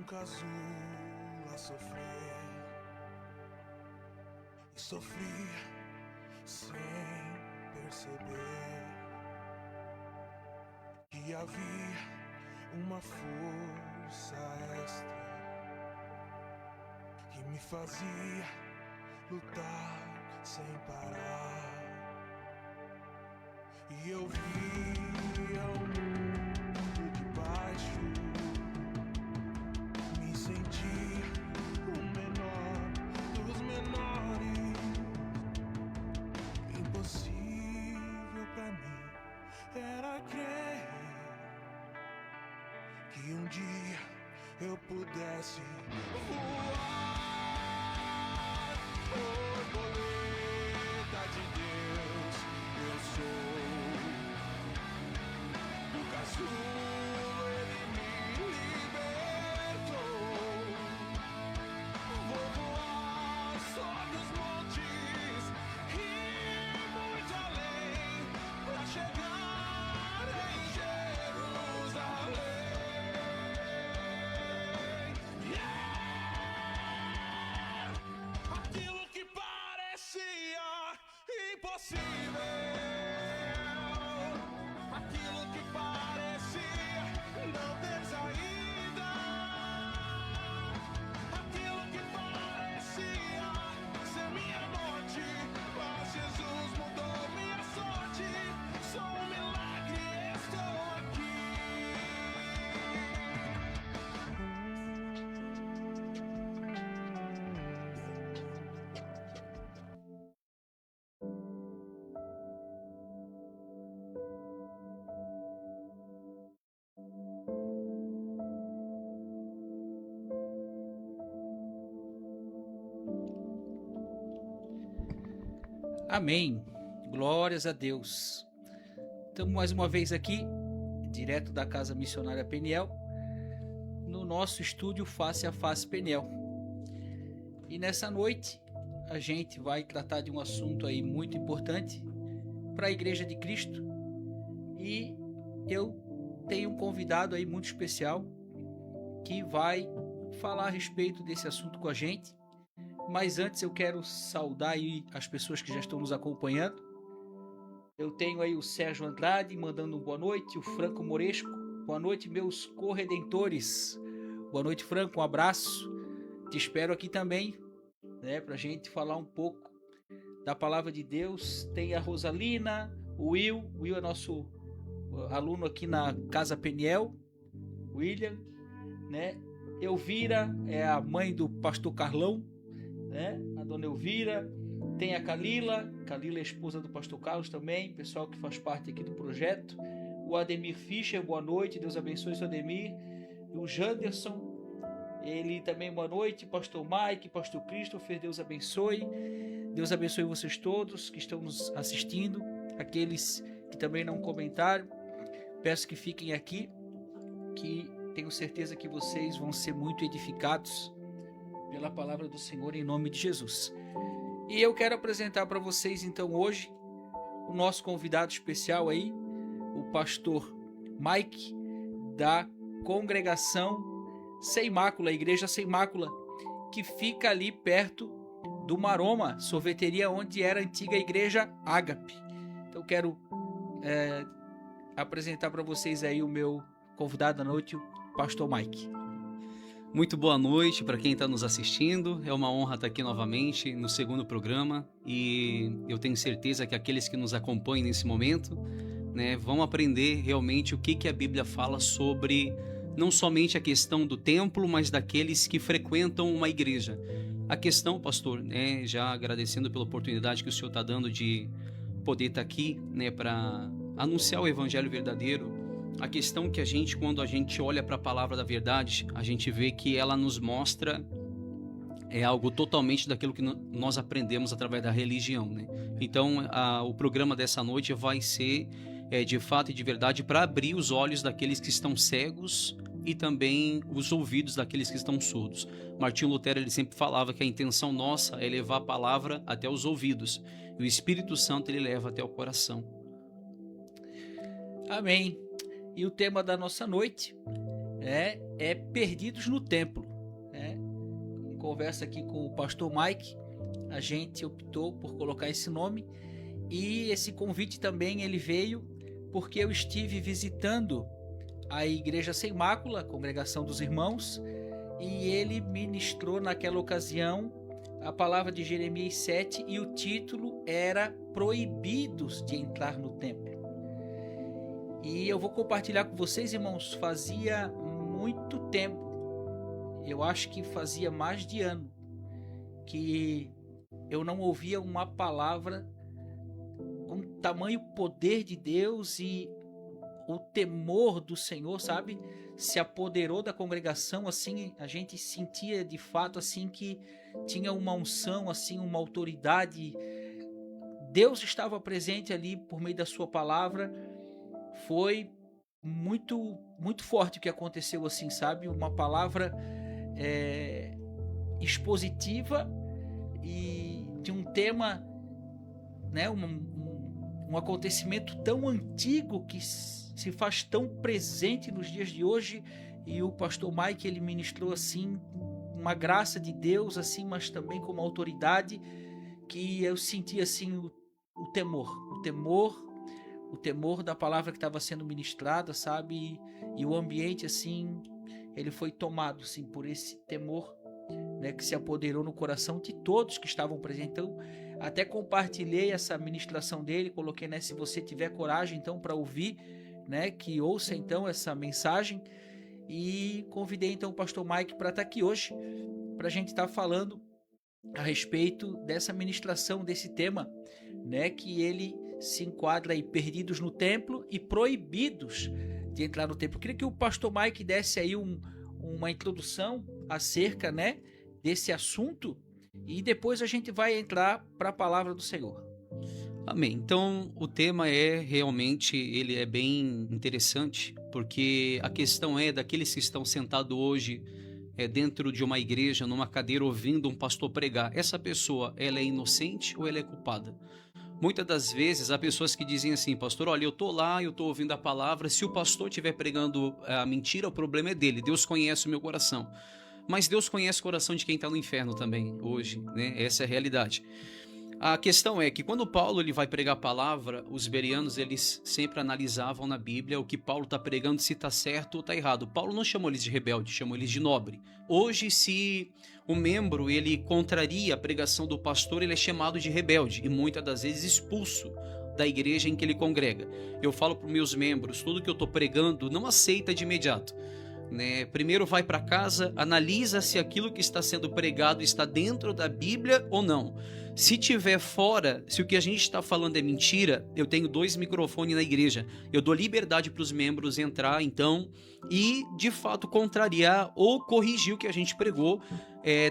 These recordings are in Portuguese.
casulo a sofrer e sofri sem perceber que havia uma força extra que me fazia lutar sem parar. E eu via o mundo de baixo, me senti o menor dos menores. Impossível pra mim era crer que um dia eu pudesse voar. Borboleta de Deus, eu sou do casulo, ele me libertou. Vou voar sobre os montes e muito além pra chegar em Jerusalém. Yeah! Amém. Glórias a Deus. Estamos mais uma vez aqui, direto da Casa Missionária Peniel, no nosso estúdio Face a Face Peniel. E nessa noite a gente vai tratar de um assunto aí muito importante para a Igreja de Cristo. E eu tenho um convidado aí muito especial que vai falar a respeito desse assunto com a gente. Mas antes eu quero saudar aí as pessoas que já estão nos acompanhando. Eu tenho aí o Sérgio Andrade mandando um boa noite, o Franco Moresco, boa noite meus corredentores. Boa noite, Franco, um abraço. Te espero aqui também, né, pra gente falar um pouco da palavra de Deus. Tem a Rosalina, o Will é nosso aluno aqui na Casa Peniel, William, né? Elvira é a mãe do pastor Carlão, né? A dona Elvira. Tem a Calila é a esposa do pastor Carlos também, pessoal que faz parte aqui do projeto. O Ademir Fischer, boa noite, Deus abençoe o Ademir. E o Janderson, ele também, boa noite. Pastor Mike, pastor Christopher, Deus abençoe. Deus abençoe vocês todos que estão nos assistindo, aqueles que também não comentaram. Peço que fiquem aqui, que tenho certeza que vocês vão ser muito edificados pela palavra do Senhor em nome de Jesus. E eu quero apresentar para vocês então hoje o nosso convidado especial aí, o pastor Mike, da congregação Sem Mácula, a Igreja Sem Mácula, que fica ali perto do Maroma, sorveteria onde era a antiga Igreja Ágape. Então eu quero apresentar para vocês aí o meu convidado da noite, o pastor Mike. Muito boa noite para quem está nos assistindo. É uma honra estar aqui novamente no segundo programa e eu tenho certeza que aqueles que nos acompanham nesse momento, né, vão aprender realmente o que a Bíblia fala sobre não somente a questão do templo, mas daqueles que frequentam uma igreja. A questão, pastor, né, já agradecendo pela oportunidade que o senhor está dando de poder estar aqui, né, para anunciar o evangelho verdadeiro. A questão que quando a gente olha para a palavra da verdade, a gente vê que ela nos mostra algo totalmente daquilo que nós aprendemos através da religião, né? Então, o programa dessa noite vai ser, de fato e de verdade, para abrir os olhos daqueles que estão cegos e também os ouvidos daqueles que estão surdos. Martinho Lutero, ele sempre falava que a intenção nossa é levar a palavra até os ouvidos. E o Espírito Santo, ele leva até o coração. Amém. E o tema da nossa noite é Perdidos no Templo. Em conversa aqui com o pastor Mike, a gente optou por colocar esse nome. E esse convite também ele veio porque eu estive visitando a Igreja Sem Mácula, a congregação dos irmãos, e ele ministrou naquela ocasião a palavra de Jeremias 7 e o título era Proibidos de Entrar no Templo. E eu vou compartilhar com vocês, irmãos, fazia muito tempo, eu acho que fazia mais de ano, que eu não ouvia uma palavra com tamanho poder de Deus e o temor do Senhor, sabe? Se apoderou da congregação, assim, a gente sentia de fato assim que tinha uma unção, assim, uma autoridade. Deus estava presente ali por meio da sua palavra. Foi muito, muito forte o que aconteceu, assim, sabe? Uma palavra expositiva e de um tema, né? Um acontecimento tão antigo que se faz tão presente nos dias de hoje. E o pastor Mike, ele ministrou assim uma graça de Deus, assim, mas também com uma autoridade que eu senti assim o temor da palavra que estava sendo ministrada, sabe? E o ambiente, assim, ele foi tomado, assim, por esse temor, né, que se apoderou no coração de todos que estavam presentes. Então, até compartilhei essa ministração dele, coloquei, né, se você tiver coragem, então, para ouvir, né, que ouça, então, essa mensagem. E convidei, então, o pastor Mike para estar aqui hoje, para a gente estar falando a respeito dessa ministração, desse tema, né, que ele se enquadra aí, perdidos no templo e proibidos de entrar no templo. Eu queria que o pastor Mike desse aí uma introdução acerca, né, desse assunto, e depois a gente vai entrar para a palavra do Senhor. Amém. Então, o tema ele é bem interessante, porque a questão é daqueles que estão sentados hoje dentro de uma igreja, numa cadeira, ouvindo um pastor pregar. Essa pessoa, ela é inocente ou ela é culpada? Muitas das vezes, há pessoas que dizem assim, pastor, olha, eu estou lá, eu estou ouvindo a palavra, se o pastor estiver pregando a mentira, o problema é dele, Deus conhece o meu coração. Mas Deus conhece o coração de quem está no inferno também, hoje, né? Essa é a realidade. A questão é que quando Paulo ele vai pregar a palavra, os bereanos eles sempre analisavam na Bíblia o que Paulo está pregando, se está certo ou está errado. Paulo não chamou eles de rebelde, chamou eles de nobre. Hoje, se o membro ele contraria a pregação do pastor, ele é chamado de rebelde e muitas das vezes expulso da igreja em que ele congrega. Eu falo para os meus membros, tudo que eu estou pregando não aceita de imediato. Primeiro vai para casa, analisa se aquilo que está sendo pregado está dentro da Bíblia ou não. Se tiver fora, se o que a gente está falando é mentira, eu tenho 2 microfones na igreja. Eu dou liberdade para os membros entrar, então, e de fato contrariar ou corrigir o que a gente pregou,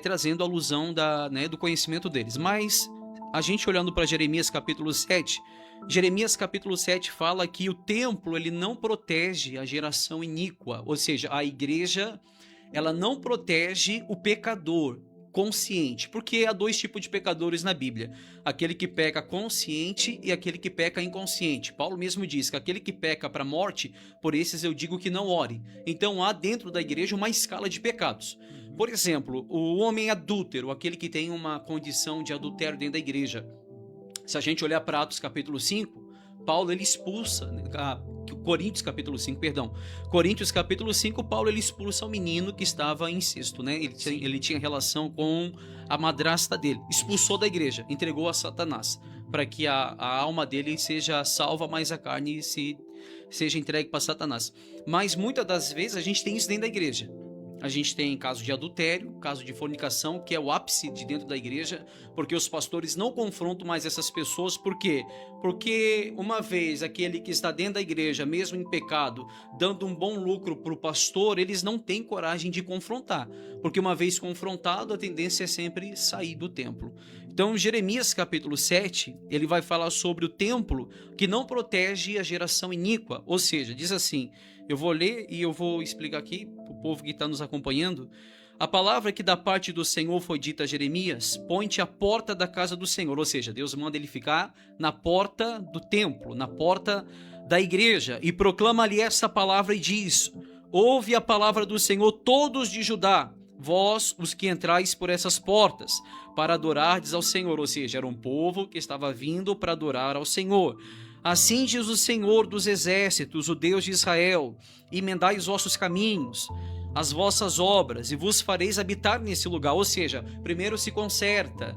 trazendo alusão do conhecimento deles. Mas a gente olhando para Jeremias capítulo 7, Jeremias capítulo 7 fala que o templo ele não protege a geração iníqua, ou seja, a igreja ela não protege o pecador consciente, porque há 2 tipos de pecadores na Bíblia, aquele que peca consciente e aquele que peca inconsciente. Paulo mesmo diz que aquele que peca para a morte, por esses eu digo que não ore. Então há dentro da igreja uma escala de pecados. Por exemplo, o homem adúltero, aquele que tem uma condição de adultério dentro da igreja. Se a gente olhar para Atos capítulo 5, Paulo ele expulsa, Coríntios capítulo 5, perdão. Coríntios capítulo 5, Paulo ele expulsa o menino que estava incesto, né? Ele tinha relação com a madrasta dele. Expulsou da igreja, entregou a Satanás, para que a alma dele seja salva, mas a carne seja entregue para Satanás. Mas muitas das vezes a gente tem isso dentro da igreja. A gente tem caso de adultério, caso de fornicação, que é o ápice de dentro da igreja, porque os pastores não confrontam mais essas pessoas. Por quê? Porque uma vez aquele que está dentro da igreja, mesmo em pecado, dando um bom lucro para o pastor, eles não têm coragem de confrontar, porque uma vez confrontado, a tendência é sempre sair do templo. Então, Jeremias capítulo 7, ele vai falar sobre o templo que não protege a geração iníqua, ou seja, diz assim, eu vou ler e eu vou explicar aqui para o povo que está nos acompanhando. A palavra que da parte do Senhor foi dita a Jeremias, põe-te à porta da casa do Senhor, ou seja, Deus manda ele ficar na porta do templo, na porta da igreja, e proclama-lhe essa palavra e diz, ouve a palavra do Senhor todos de Judá, vós os que entrais por essas portas, para adorardes ao Senhor, ou seja, era um povo que estava vindo para adorar ao Senhor. Assim diz o Senhor dos exércitos, o Deus de Israel, emendai os vossos caminhos, as vossas obras, e vos fareis habitar nesse lugar. Ou seja, primeiro se conserta,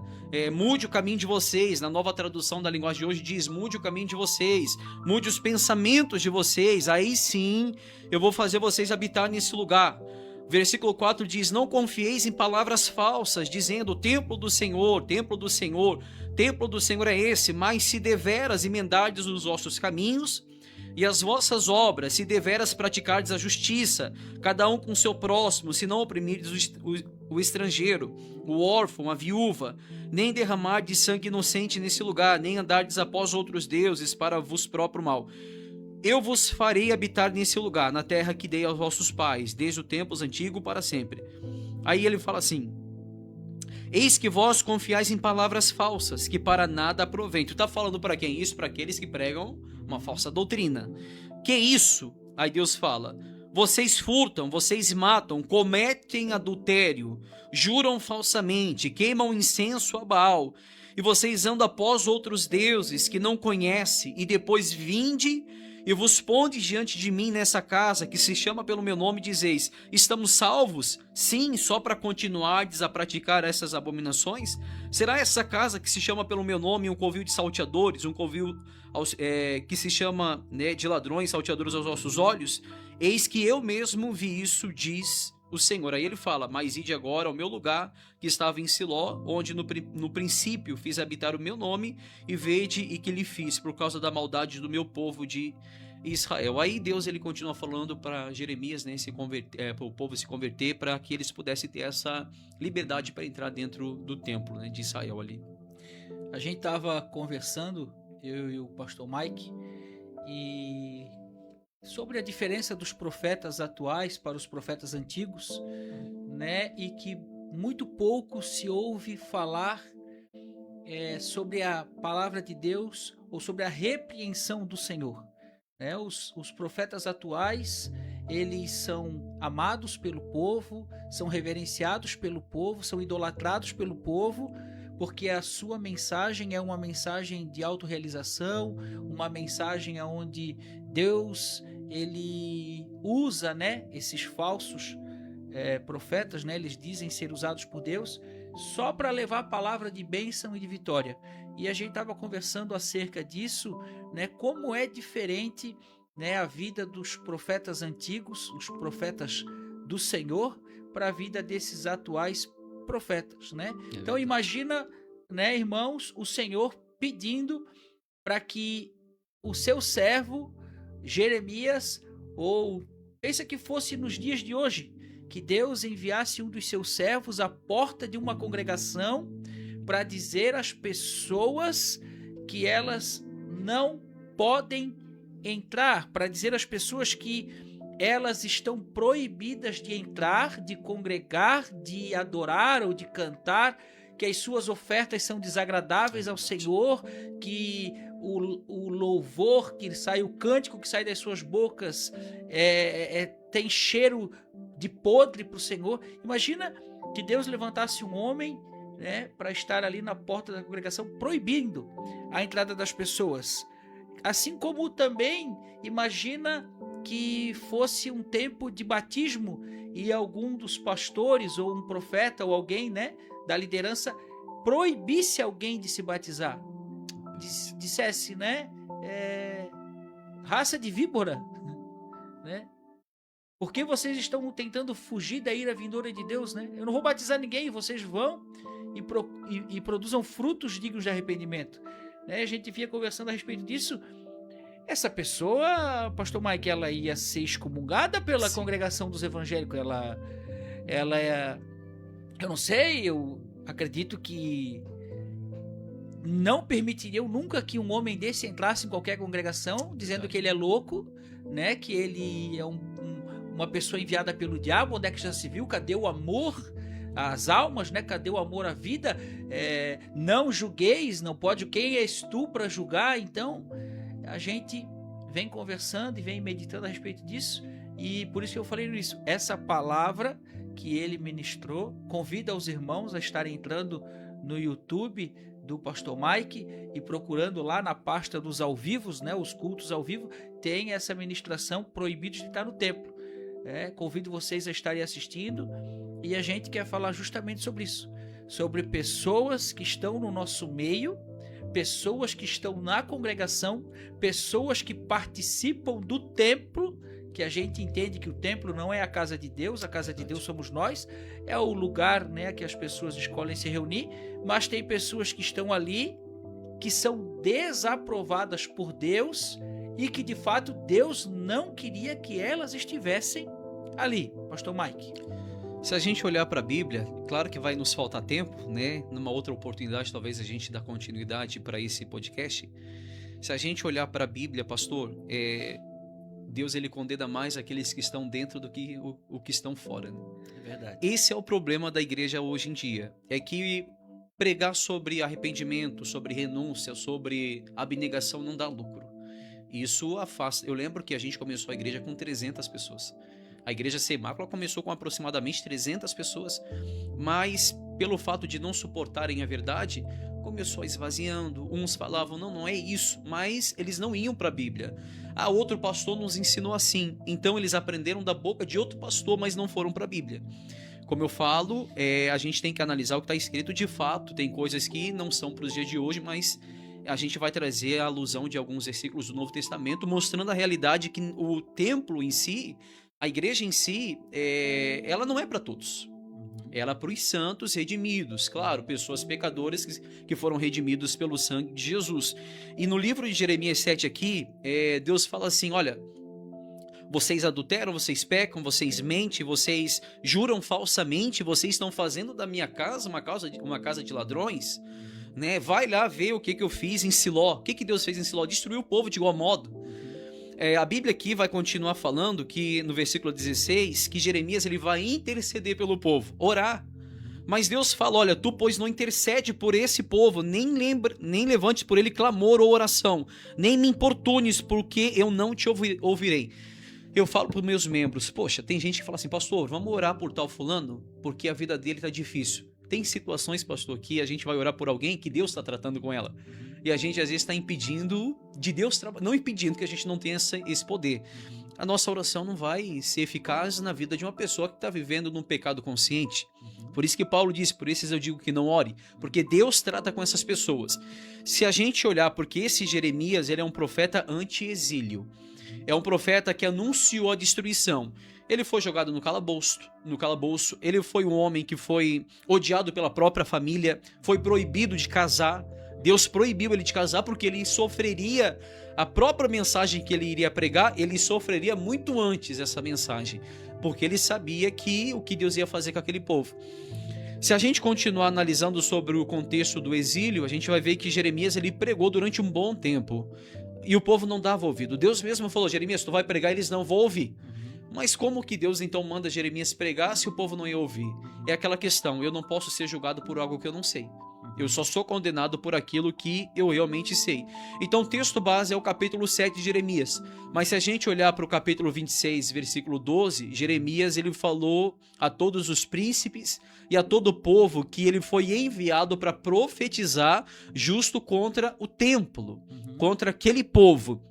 mude o caminho de vocês. Na nova tradução da linguagem de hoje diz, mude o caminho de vocês, mude os pensamentos de vocês, aí sim eu vou fazer vocês habitar nesse lugar. Versículo 4 diz, não confieis em palavras falsas, dizendo, templo do Senhor, templo do Senhor, templo do Senhor é esse, mas se deveras emendardes os vossos caminhos e as vossas obras, se deveras praticardes a justiça, cada um com o seu próximo, se não oprimirdes o estrangeiro, o órfão, a viúva, nem derramardes sangue inocente nesse lugar, nem andardes após outros deuses para vos próprio mal. Eu vos farei habitar nesse lugar, na terra que dei aos vossos pais, desde o tempo antigo para sempre. Aí ele fala assim, eis que vós confiais em palavras falsas, que para nada aproveitam. Está falando para quem? Isso para aqueles que pregam uma falsa doutrina. Que isso? Aí Deus fala, vocês furtam, vocês matam, cometem adultério, juram falsamente, queimam incenso a Baal, e vocês andam após outros deuses que não conhecem, e depois vinde e vos pondes diante de mim nessa casa que se chama pelo meu nome, dizeis, estamos salvos? Sim, só para continuardes a praticar essas abominações? Será essa casa que se chama pelo meu nome um covil de salteadores, um covil que se chama de ladrões, salteadores aos vossos olhos? Eis que eu mesmo vi isso, diz o Senhor. Aí ele fala, mas ide agora ao meu lugar que estava em Siló, onde no princípio fiz habitar o meu nome, e vede e que lhe fiz por causa da maldade do meu povo de Israel. Aí Deus ele continua falando para Jeremias, para o povo se converter, para que eles pudessem ter essa liberdade para entrar dentro do templo de Israel ali. A gente estava conversando eu e o pastor Mike, e sobre a diferença dos profetas atuais para os profetas antigos, né? E que muito pouco se ouve falar sobre a palavra de Deus ou sobre a repreensão do Senhor. Né? Os profetas atuais, eles são amados pelo povo, são reverenciados pelo povo, são idolatrados pelo povo, porque a sua mensagem é uma mensagem de autorrealização, uma mensagem onde Deus ele usa, né, esses falsos profetas, né, eles dizem ser usados por Deus só para levar a palavra de bênção e de vitória. E a gente estava conversando acerca disso, né, como é diferente, né, a vida dos profetas antigos, os profetas do Senhor, para a vida desses atuais profetas, né? Então imagina, né, irmãos, o Senhor pedindo para que o seu servo Jeremias, ou pensa que fosse nos dias de hoje, que Deus enviasse um dos seus servos à porta de uma congregação para dizer às pessoas que elas não podem entrar, para dizer às pessoas que elas estão proibidas de entrar, de congregar, de adorar ou de cantar, que as suas ofertas são desagradáveis ao Senhor, que o louvor que sai, o cântico que sai das suas bocas tem cheiro de podre para o Senhor. Imagina que Deus levantasse um homem, né, para estar ali na porta da congregação proibindo a entrada das pessoas. Assim como também imagina que fosse um tempo de batismo e algum dos pastores ou um profeta ou alguém, né, da liderança proibisse alguém de se batizar, dissesse, né, raça de víbora, né? Porque vocês estão tentando fugir da ira vindoura de Deus, né? Eu não vou batizar ninguém, vocês vão e produzam frutos dignos de arrependimento, né? A gente vinha conversando a respeito disso. Essa pessoa, pastor Mike, ela ia ser excomungada pela congregação dos evangélicos. Ela eu não sei, eu acredito que não permitiriam nunca que um homem desse entrasse em qualquer congregação dizendo que ele é louco, né? Que ele é uma pessoa enviada pelo diabo. Onde é que já se viu? Cadê o amor às almas, né? Cadê o amor à vida? Não julgueis, não pode. Quem és tu para julgar? Então a gente vem conversando e vem meditando a respeito disso, e por isso que eu falei nisso. Essa palavra que ele ministrou, convida os irmãos a estarem entrando no YouTube do pastor Mike e procurando lá na pasta dos ao vivos, né, os cultos ao vivo, tem essa ministração Proibidos de Estar no Templo. Convido vocês a estarem assistindo, e a gente quer falar justamente sobre isso, sobre pessoas que estão no nosso meio, pessoas que estão na congregação, pessoas que participam do templo, que a gente entende que o templo não é a casa de Deus, a casa de Deus somos nós, é o lugar, né, que as pessoas escolhem se reunir, mas tem pessoas que estão ali, que são desaprovadas por Deus e que de fato Deus não queria que elas estivessem ali. Pastor Mike. Se a gente olhar para a Bíblia, claro que vai nos faltar tempo, né? Numa outra oportunidade, talvez a gente dê continuidade para esse podcast. Se a gente olhar para a Bíblia, pastor, Deus ele condena mais aqueles que estão dentro do que o que estão fora. Né? É verdade. Esse é o problema da igreja hoje em dia. É que pregar sobre arrependimento, sobre renúncia, sobre abnegação não dá lucro. Isso afasta. Eu lembro que a gente começou a igreja com 300 pessoas. A igreja Semácula começou com aproximadamente 300 pessoas, mas pelo fato de não suportarem a verdade, começou a esvaziando. Uns falavam, não é isso, mas eles não iam para a Bíblia. Outro pastor nos ensinou assim, então eles aprenderam da boca de outro pastor, mas não foram para a Bíblia. Como eu falo, a gente tem que analisar o que está escrito de fato, tem coisas que não são para os dias de hoje, mas a gente vai trazer a alusão de alguns versículos do Novo Testamento, mostrando a realidade que o templo em si, a igreja em si, ela não é para todos. Ela é para os santos redimidos, claro, pessoas pecadoras que foram redimidos pelo sangue de Jesus. E no livro de Jeremias 7 aqui, Deus fala assim, olha, vocês adulteram, vocês pecam, vocês mentem, vocês juram falsamente, vocês estão fazendo da minha casa uma casa de ladrões. né? Vai lá ver o que eu fiz em Siló. O que Deus fez em Siló? Destruiu o povo de igual modo. A Bíblia aqui vai continuar falando que no versículo 16, que Jeremias ele vai interceder pelo povo, orar. Mas Deus fala, olha, tu pois não intercede por esse povo, nem levante por ele clamor ou oração, nem me importunes, porque eu não te ouvirei. Eu falo para os meus membros, poxa, tem gente que fala assim, pastor, vamos orar por tal fulano, porque a vida dele está difícil. Tem situações, pastor, que a gente vai orar por alguém que Deus está tratando com ela. E a gente às vezes está impedindo de Deus trabalhar, não impedindo que a gente não tenha esse poder. A nossa oração não vai ser eficaz na vida de uma pessoa que está vivendo num pecado consciente. Por isso que Paulo disse, por esses eu digo que não ore, porque Deus trata com essas pessoas. Se a gente olhar, porque esse Jeremias ele é um profeta anti-exílio, é um profeta que anunciou a destruição. Ele foi jogado no calabouço, ele foi um homem que foi odiado pela própria família, foi proibido de casar. Deus proibiu ele de casar porque ele sofreria a própria mensagem que ele iria pregar, ele sofreria muito antes essa mensagem, porque ele sabia que o que Deus ia fazer com aquele povo. Se a gente continuar analisando sobre o contexto do exílio, a gente vai ver que Jeremias ele pregou durante um bom tempo e o povo não dava ouvido. Deus mesmo falou, Jeremias, tu vai pregar, eles não vão ouvir. Mas como que Deus então manda Jeremias pregar se o povo não ia ouvir? É aquela questão, eu não posso ser julgado por algo que eu não sei. Eu só sou condenado por aquilo que eu realmente sei. Então o texto base é o capítulo 7 de Jeremias. Mas se a gente olhar para o capítulo 26, versículo 12, Jeremias ele falou a todos os príncipes e a todo o povo que ele foi enviado para profetizar justo contra o templo, contra aquele povo.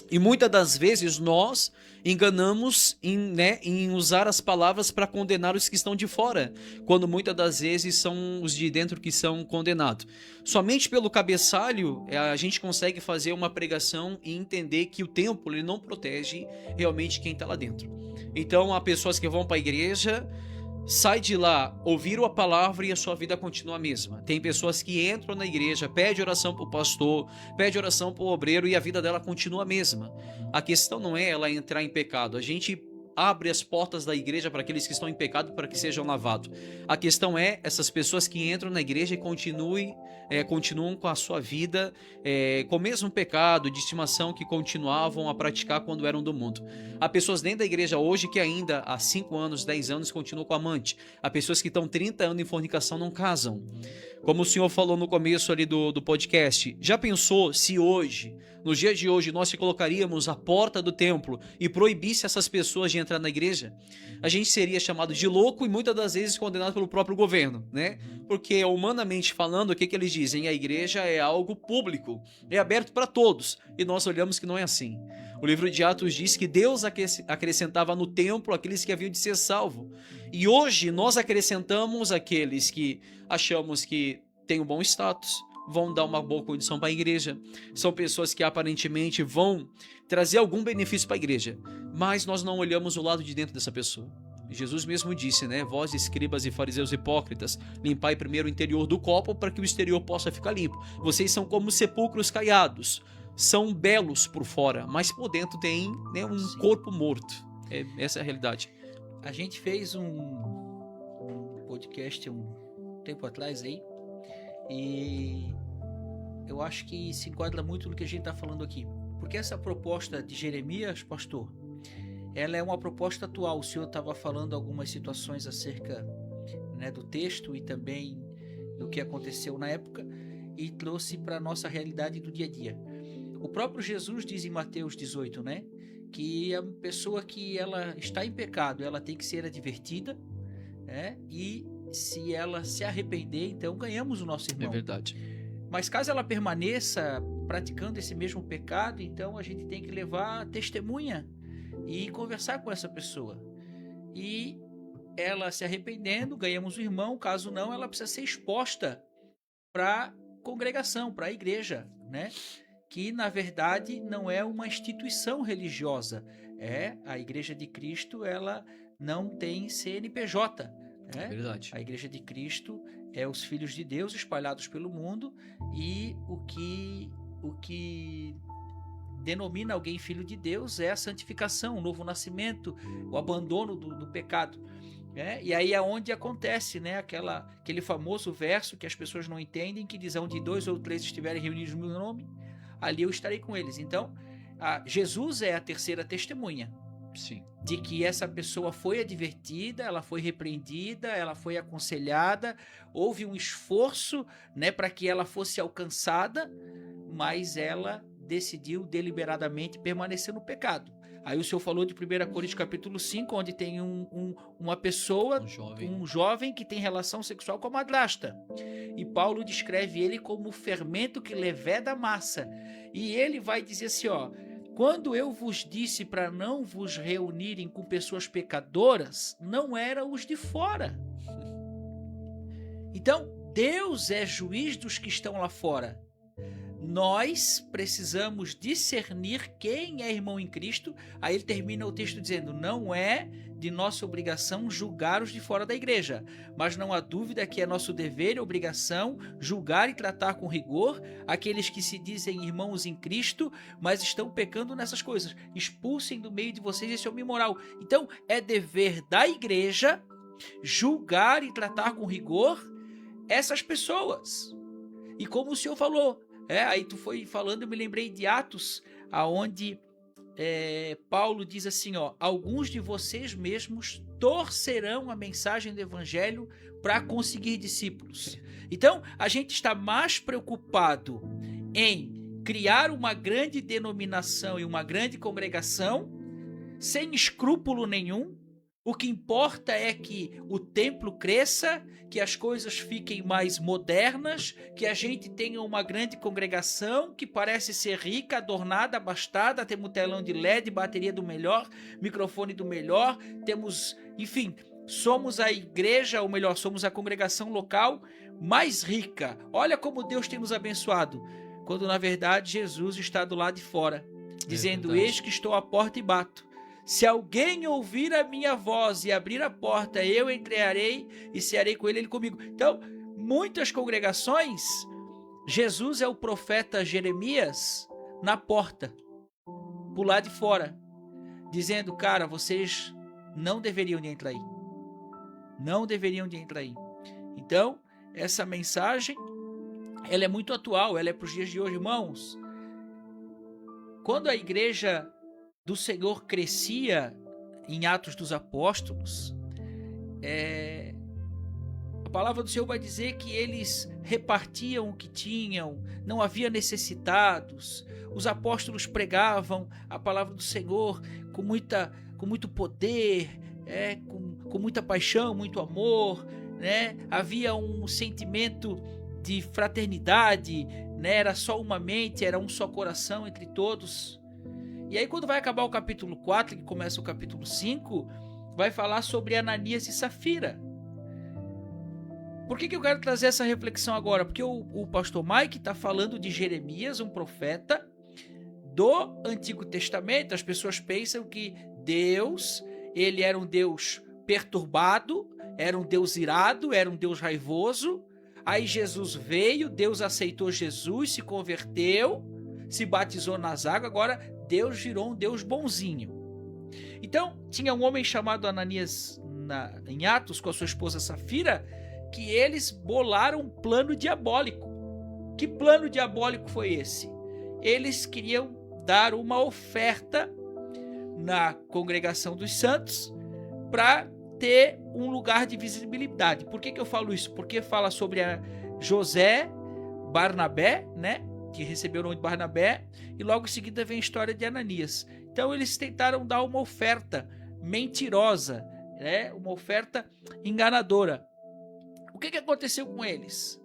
E muitas das vezes nós enganamos em usar as palavras para condenar os que estão de fora, quando muitas das vezes são os de dentro que são condenados. Somente pelo cabeçalho a gente consegue fazer uma pregação e entender que o templo ele não protege realmente quem está lá dentro. Então há pessoas que vão para a igreja, sai de lá, ouviram a palavra e a sua vida continua a mesma. Tem pessoas que entram na igreja, pede oração para o pastor, pede oração para o obreiro e a vida dela continua a mesma. A questão não é ela entrar em pecado. A gente abre as portas da igreja para aqueles que estão em pecado para que sejam lavados. A questão é essas pessoas que entram na igreja e continuam com a sua vida com o mesmo pecado de estimação que continuavam a praticar quando eram do mundo. Há pessoas dentro da igreja hoje que ainda há 5 anos, 10 anos continuam com amante. Há pessoas que estão 30 anos em fornicação não casam. Como o senhor falou no começo ali do podcast, já pensou se hoje, nos dias de hoje, nós se colocaríamos à porta do templo e proibisse essas pessoas de entrar na igreja? A gente seria chamado de louco e muitas das vezes condenado pelo próprio governo, né? Porque humanamente falando, o que eles dizem? A igreja é algo público, é aberto para todos, e nós olhamos que não é assim. O livro de Atos diz que Deus acrescentava no templo aqueles que haviam de ser salvos. E hoje nós acrescentamos aqueles que achamos que têm um bom status, vão dar uma boa condição para a igreja. São pessoas que aparentemente vão trazer algum benefício para a igreja, mas nós não olhamos o lado de dentro dessa pessoa. Jesus mesmo disse, né? Vós, escribas e fariseus hipócritas, limpai primeiro o interior do copo para que o exterior possa ficar limpo. Vocês são como sepulcros caiados. São belos por fora, mas por dentro tem um corpo morto. Essa é a realidade. A gente fez um podcast um tempo atrás aí, e eu acho que se enquadra muito no que a gente está falando aqui. Porque essa proposta de Jeremias, pastor, ela é uma proposta atual. O senhor estava falando algumas situações acerca, né, do texto e também do que aconteceu na época, e trouxe para a nossa realidade do dia a dia. O próprio Jesus diz em Mateus 18, né, que a pessoa que ela está em pecado, ela tem que ser advertida, né, e se ela se arrepender, então ganhamos o nosso irmão. É verdade. Mas caso ela permaneça praticando esse mesmo pecado, então a gente tem que levar testemunha e conversar com essa pessoa. E ela se arrependendo, ganhamos o irmão. Caso não, ela precisa ser exposta para a congregação, para a igreja, né? Que na verdade não é uma instituição religiosa. A Igreja de Cristo, ela não tem CNPJ. É verdade. A Igreja de Cristo é os filhos de Deus espalhados pelo mundo, e o que denomina alguém filho de Deus é a santificação, o novo nascimento, o abandono do pecado. E aí é onde acontece, né, aquele famoso verso que as pessoas não entendem, que diz: onde 2 ou 3 estiverem reunidos no meu nome, ali eu estarei com eles. Então, Jesus é a terceira testemunha. Sim. De que essa pessoa foi advertida, ela foi repreendida, ela foi aconselhada, houve um esforço, né, para que ela fosse alcançada, mas ela decidiu deliberadamente permanecer no pecado. Aí o senhor falou de 1 Coríntios capítulo 5, onde tem uma pessoa, um jovem que tem relação sexual com a madrasta. E Paulo descreve ele como o fermento que leveda a massa. E ele vai dizer assim, quando eu vos disse para não vos reunirem com pessoas pecadoras, não eram os de fora. Então, Deus é juiz dos que estão lá fora. Nós precisamos discernir quem é irmão em Cristo. Aí ele termina o texto dizendo: não é de nossa obrigação julgar os de fora da igreja, mas não há dúvida que é nosso dever e obrigação julgar e tratar com rigor aqueles que se dizem irmãos em Cristo, mas estão pecando nessas coisas. Expulsem do meio de vocês esse homem imoral. Então, é dever da igreja julgar e tratar com rigor essas pessoas. E como o senhor falou, aí tu foi falando, eu me lembrei de Atos, aonde Paulo diz assim, alguns de vocês mesmos torcerão a mensagem do evangelho para conseguir discípulos. Então, a gente está mais preocupado em criar uma grande denominação e uma grande congregação, sem escrúpulo nenhum. O que importa é que o templo cresça, que as coisas fiquem mais modernas, que a gente tenha uma grande congregação que parece ser rica, adornada, abastada, temos telão de LED, bateria do melhor, microfone do melhor, temos, enfim, somos a igreja, ou melhor, somos a congregação local mais rica. Olha como Deus tem nos abençoado, quando na verdade Jesus está do lado de fora, dizendo: eis que estou à porta e bato. Se alguém ouvir a minha voz e abrir a porta, eu entrarei e cearei com ele, ele comigo. Então, muitas congregações, Jesus é o profeta Jeremias na porta, por lá de fora, dizendo: cara, vocês não deveriam de entrar aí. Não deveriam de entrar aí. Então, essa mensagem, ela é muito atual, ela é para os dias de hoje, irmãos. Quando a igreja do Senhor crescia em Atos dos Apóstolos, a palavra do Senhor vai dizer que eles repartiam o que tinham, não havia necessitados, os apóstolos pregavam a palavra do Senhor com muito poder, com muita paixão, muito amor, né? Havia um sentimento de fraternidade, né? Era só uma mente, era um só coração entre todos. E aí quando vai acabar o capítulo 4, que começa o capítulo 5, vai falar sobre Ananias e Safira. Por que eu quero trazer essa reflexão agora? Porque o pastor Mike está falando de Jeremias, um profeta do Antigo Testamento. As pessoas pensam que Deus, ele era um Deus perturbado, era um Deus irado, era um Deus raivoso. Aí Jesus veio, Deus aceitou Jesus, se converteu, se batizou nas águas, agora Deus virou um Deus bonzinho. Então, tinha um homem chamado Ananias em Atos com a sua esposa Safira, que eles bolaram um plano diabólico. Que plano diabólico foi esse? Eles queriam dar uma oferta na congregação dos santos para ter um lugar de visibilidade. Por que eu falo isso? Porque fala sobre José, Barnabé, né? Que recebeu o nome de Barnabé, e logo em seguida vem a história de Ananias. Então eles tentaram dar uma oferta mentirosa, né? Uma oferta enganadora. O que aconteceu com eles?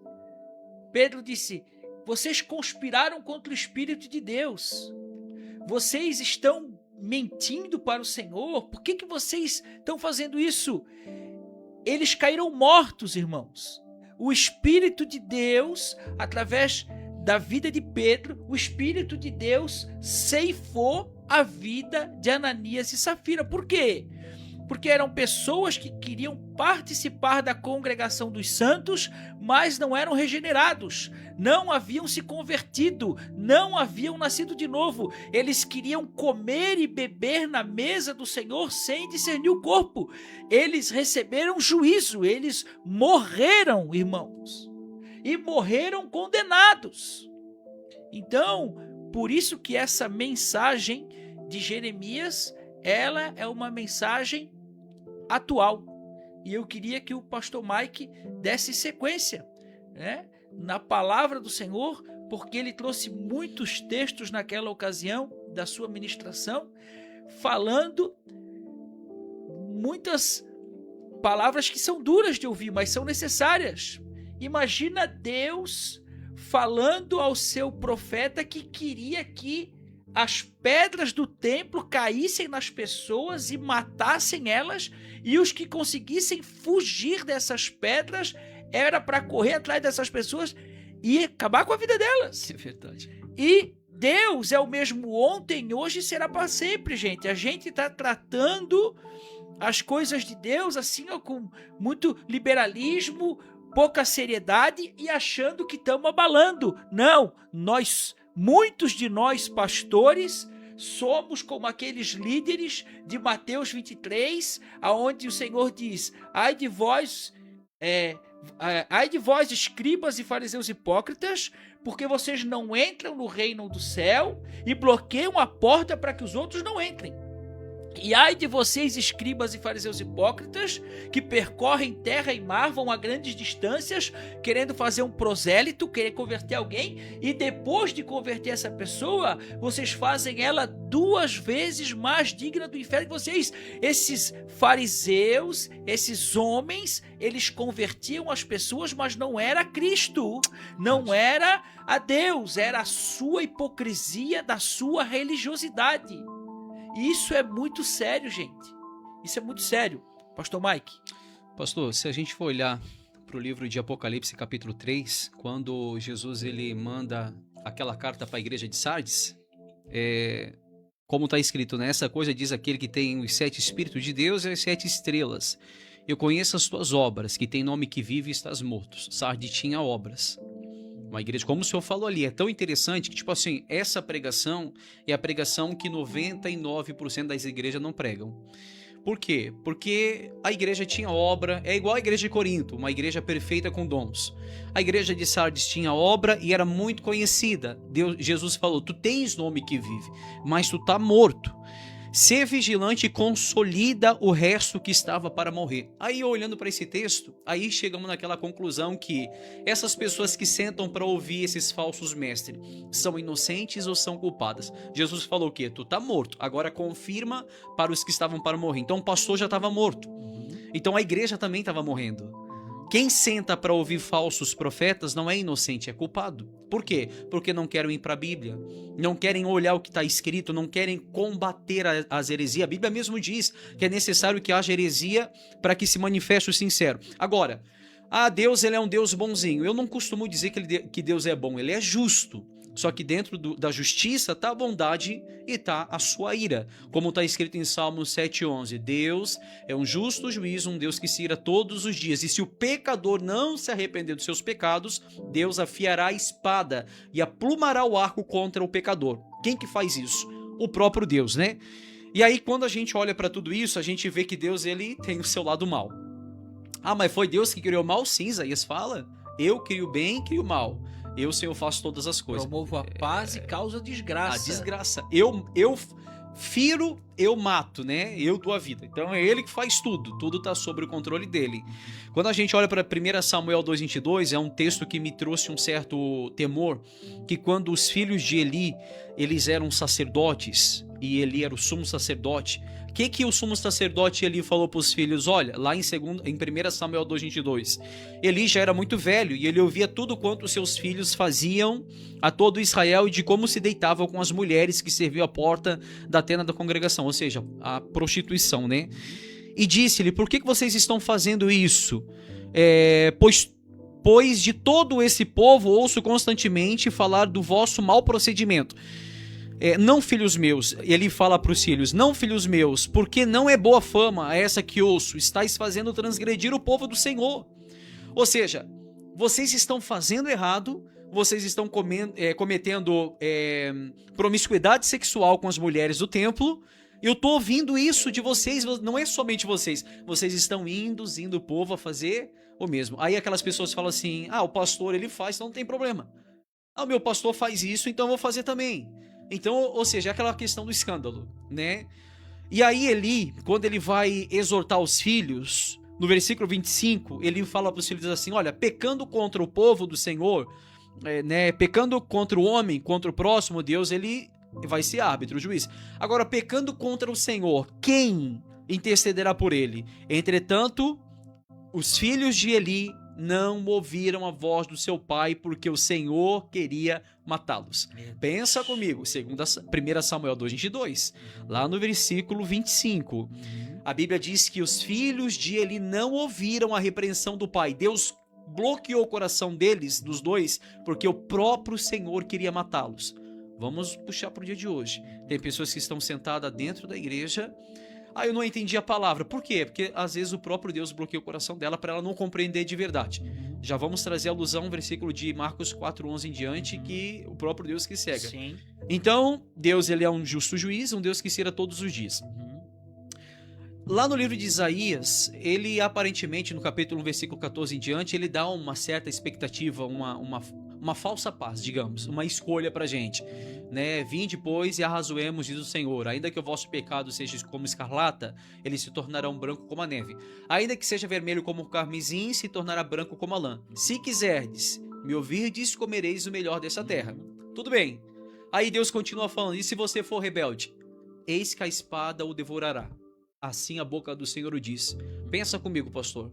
Pedro disse: vocês conspiraram contra o Espírito de Deus. Vocês estão mentindo para o Senhor. Por que vocês estão fazendo isso? Eles caíram mortos, irmãos. O Espírito de Deus, através da vida de Pedro, o Espírito de Deus ceifou a vida de Ananias e Safira. Por quê? porque eram pessoas que queriam participar da congregação dos santos, mas não eram regenerados, não haviam se convertido, não haviam nascido de novo. Eles queriam comer e beber na mesa do Senhor sem discernir o corpo. Eles receberam juízo, eles morreram, irmãos, e morreram condenados. Então, por isso que essa mensagem de Jeremias, ela é uma mensagem atual. E eu queria que o pastor Mike desse sequência, né, na palavra do Senhor, porque ele trouxe muitos textos naquela ocasião da sua ministração, falando muitas palavras que são duras de ouvir, mas são necessárias. Imagina Deus falando ao seu profeta que queria que as pedras do templo caíssem nas pessoas e matassem elas, e os que conseguissem fugir dessas pedras era para correr atrás dessas pessoas e acabar com a vida delas. É verdade. E Deus é o mesmo ontem, hoje e será para sempre, gente. A gente está tratando as coisas de Deus assim, ó, com muito liberalismo, pouca seriedade e achando que estamos abalando. Não, muitos de nós pastores somos como aqueles líderes de Mateus 23, aonde o Senhor diz: ai de vós, escribas e fariseus hipócritas, porque vocês não entram no reino do céu e bloqueiam a porta para que os outros não entrem. E ai de vocês, escribas e fariseus hipócritas, que percorrem terra e mar, vão a grandes distâncias, querendo fazer um prosélito, querer converter alguém, e depois de converter essa pessoa, vocês fazem ela 2 vezes mais digna do inferno que vocês. Esses fariseus, esses homens, eles convertiam as pessoas, mas não era Cristo, não era a Deus, era a sua hipocrisia da sua religiosidade. Isso é muito sério, gente. Isso é muito sério. Pastor Mike. Pastor, se a gente for olhar para o livro de Apocalipse, capítulo 3, quando Jesus ele manda aquela carta para a igreja de Sardes, como está escrito, né? Essa coisa diz aquele que tem os 7 Espíritos de Deus e as 7 estrelas. Eu conheço as tuas obras, que tem nome que vive e estás morto. Sardes tinha obras. Uma igreja, como o senhor falou ali, é tão interessante que, tipo assim, essa pregação é a pregação que 99% das igrejas não pregam. Por quê? Porque a igreja tinha obra, é igual a igreja de Corinto, uma igreja perfeita com dons. A igreja de Sardes tinha obra e era muito conhecida. Jesus falou, tu tens nome que vive, mas tu tá morto. Ser vigilante e consolida o resto que estava para morrer. Aí, olhando para esse texto, aí chegamos naquela conclusão que essas pessoas que sentam para ouvir esses falsos mestres são inocentes ou são culpadas? Jesus falou o quê? Tu tá morto. Agora confirma para os que estavam para morrer. Então o pastor já estava morto. Então a igreja também estava morrendo. Quem senta para ouvir falsos profetas não é inocente, é culpado. Por quê? Porque não querem ir para a Bíblia, não querem olhar o que está escrito, não querem combater as heresias. A Bíblia mesmo diz que é necessário que haja heresia para que se manifeste o sincero. Agora, Deus ele é um Deus bonzinho. Eu não costumo dizer que Deus é bom, ele é justo. Só que dentro da justiça está a bondade e está a sua ira. Como está escrito em Salmo 7,11. Deus é um justo juiz, um Deus que se ira todos os dias. E se o pecador não se arrepender dos seus pecados, Deus afiará a espada e aplumará o arco contra o pecador. Quem que faz isso? O próprio Deus, né? E aí quando a gente olha para tudo isso, a gente vê que Deus ele tem o seu lado mal. Mas foi Deus que criou o mal? Sim, Isaías fala. Eu crio o bem e crio o mal. Eu, Senhor, faço todas as coisas. Promovo a paz e causa desgraça. A desgraça. Eu firo, eu mato, né? Eu dou a vida. Então é ele que faz tudo. Tudo está sob o controle dele. Quando a gente olha para 1 Samuel 2,22, é um texto que me trouxe um certo temor, que quando os filhos de Eli, eles eram sacerdotes, e Eli era o sumo sacerdote, o que o sumo sacerdote Eli falou para os filhos? Olha, lá em 1 Samuel 2,22, Eli já era muito velho e ele ouvia tudo quanto seus filhos faziam a todo Israel e de como se deitavam com as mulheres que serviam à porta da tenda da congregação, ou seja, a prostituição, né? E disse-lhe, por que vocês estão fazendo isso? Pois de todo esse povo ouço constantemente falar do vosso mau procedimento. não filhos meus, ele fala para os filhos, não filhos meus, porque não é boa fama essa que ouço, estáis fazendo transgredir o povo do Senhor. Ou seja, vocês estão fazendo errado, vocês estão cometendo promiscuidade sexual com as mulheres do templo. Eu tô ouvindo isso de vocês, não é somente vocês estão induzindo o povo a fazer o mesmo. Aí aquelas pessoas falam assim, o pastor ele faz, então não tem problema. O meu pastor faz isso, então eu vou fazer também. Então, ou seja, é aquela questão do escândalo, né? E aí Eli, quando ele vai exortar os filhos, no versículo 25, ele fala para os filhos assim, olha, pecando contra o povo do Senhor, pecando contra o homem, contra o próximo, Deus, ele vai ser árbitro, juiz. Agora, pecando contra o Senhor, quem intercederá por ele? Entretanto, os filhos de Eli não ouviram a voz do seu pai, porque o Senhor queria matá-los. Pensa comigo, 1 Samuel 2:22, lá no versículo 25. A Bíblia diz que os filhos de Eli não ouviram a repreensão do pai. Deus bloqueou o coração deles, dos dois, porque o próprio Senhor queria matá-los. Vamos puxar para o dia de hoje. Tem pessoas que estão sentadas dentro da igreja. Eu não entendi a palavra. Por quê? Porque às vezes o próprio Deus bloqueia o coração dela para ela não compreender de verdade. Já vamos trazer a alusão ao versículo de Marcos 4:11 em diante, que o próprio Deus que cega. Sim. Então, Deus ele é um justo juiz, um Deus que se ira todos os dias. Lá no livro de Isaías, ele aparentemente, no capítulo 1, versículo 14 em diante, ele dá uma certa expectativa, uma falsa paz, digamos, uma escolha pra gente, né? Vinde, pois, e arrazoemos, diz o Senhor, ainda que o vosso pecado seja como escarlata, eles se tornarão branco como a neve, ainda que seja vermelho como o carmesim, se tornará branco como a lã. Se quiserdes me ouvirdes, comereis o melhor dessa terra. Tudo bem. Aí Deus continua falando, e se você for rebelde, eis que a espada o devorará. Assim a boca do Senhor o diz. Pensa comigo, pastor.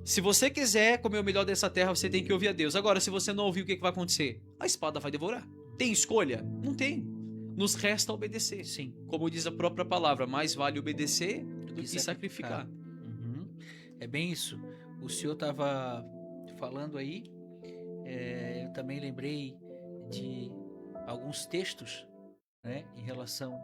Se você quiser comer o melhor dessa terra, você tem que ouvir a Deus. Agora, se você não ouvir, o que vai acontecer? A espada vai devorar. Tem escolha? Não tem. Nos resta obedecer. Sim. Como diz a própria palavra, mais vale obedecer do que sacrificar. É bem isso. O senhor estava falando aí, eu também lembrei de alguns textos, né, em relação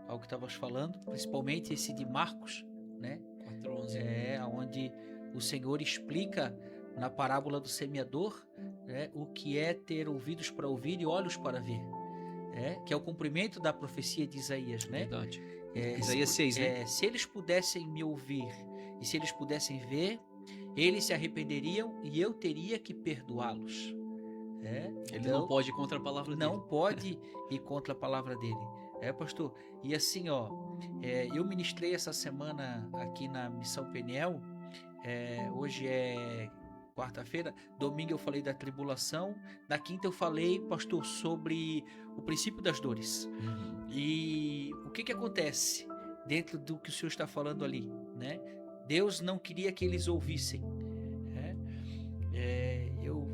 ao que estavas falando, principalmente esse de Marcos, né? 4:11. Onde o Senhor explica na parábola do semeador, né, o que é ter ouvidos para ouvir e olhos para ver, que é o cumprimento da profecia de Isaías, né? Verdade. Isaías 6, né? Se eles pudessem me ouvir e se eles pudessem ver, eles se arrependeriam e eu teria que perdoá-los. Ele não pode ir contra a palavra dele. Não pode ir contra a palavra dele. Pastor, e assim, eu ministrei essa semana aqui na Missão Peniel, hoje é quarta-feira, domingo eu falei da tribulação, na quinta eu falei, pastor, sobre o princípio das dores. E o que acontece dentro do que o senhor está falando ali, né? Deus não queria que eles ouvissem.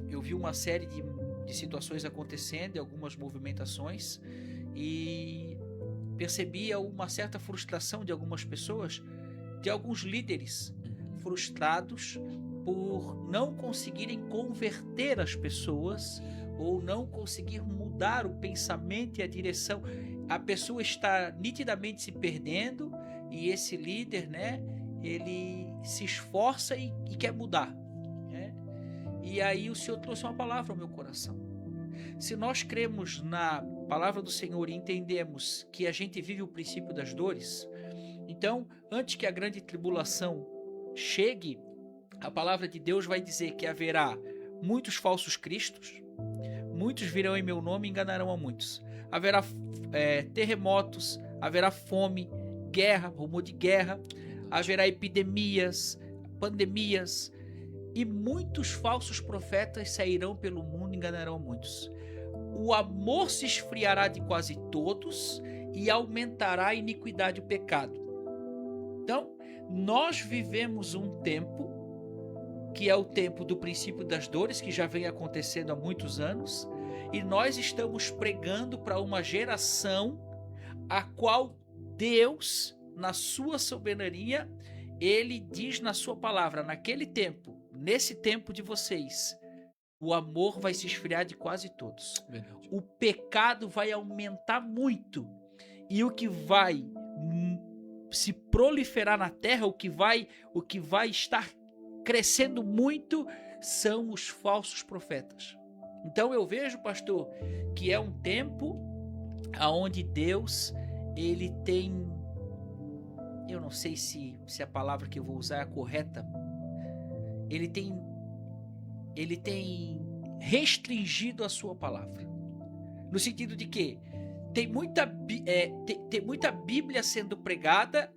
Eu vi uma série de situações acontecendo, algumas movimentações, e percebia uma certa frustração de algumas pessoas, de alguns líderes frustrados por não conseguirem converter as pessoas ou não conseguir mudar o pensamento e a direção. A pessoa está nitidamente se perdendo e esse líder, né, ele se esforça e quer mudar, né? E aí o Senhor trouxe uma palavra ao meu coração. Se nós cremos na palavra do Senhor e entendemos que a gente vive o princípio das dores, então, antes que a grande tribulação chegue, a palavra de Deus vai dizer que haverá muitos falsos cristos, muitos virão em meu nome e enganarão a muitos. Haverá terremotos, haverá fome, guerra, rumor de guerra, haverá epidemias, pandemias, e muitos falsos profetas sairão pelo mundo e enganarão a muitos. O amor se esfriará de quase todos e aumentará a iniquidade e o pecado. Então, nós vivemos um tempo que é o tempo do princípio das dores, que já vem acontecendo há muitos anos, e nós estamos pregando para uma geração a qual Deus, na sua soberania, ele diz na sua palavra, naquele tempo, nesse tempo de vocês, o amor vai se esfriar de quase todos. Verdade. O pecado vai aumentar muito. E o que vai se proliferar na terra, o que vai estar crescendo muito, são os falsos profetas. Então eu vejo, pastor, que é um tempo onde Deus, ele tem, eu não sei se a palavra que eu vou usar é a correta, ele tem restringido a sua palavra. No sentido de que tem muita Bíblia sendo pregada,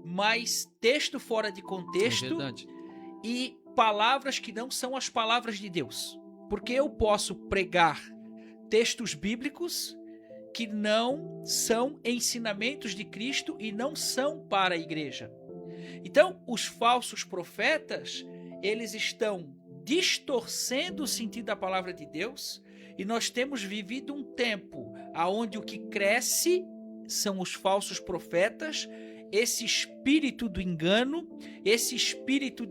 mas texto fora de contexto, É verdade. e palavras que não são as palavras de Deus. Porque eu posso pregar textos bíblicos que não são ensinamentos de Cristo e não são para a igreja. Então, os falsos profetas, eles estão distorcendo o sentido da palavra de Deus, e nós temos vivido um tempo onde o que cresce são os falsos profetas, esse espírito do engano, esse espírito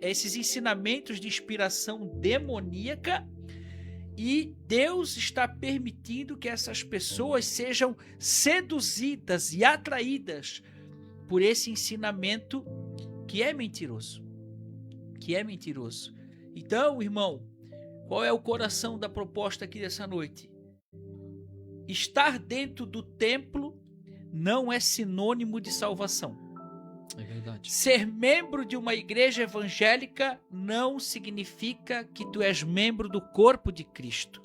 esses ensinamentos de inspiração demoníaca, e Deus está permitindo que essas pessoas sejam seduzidas e atraídas por esse ensinamento que é mentiroso. Então, irmão, qual é o coração da proposta aqui dessa noite? Estar dentro do templo não é sinônimo de salvação. É verdade. Ser membro de uma igreja evangélica não significa que tu és membro do corpo de Cristo.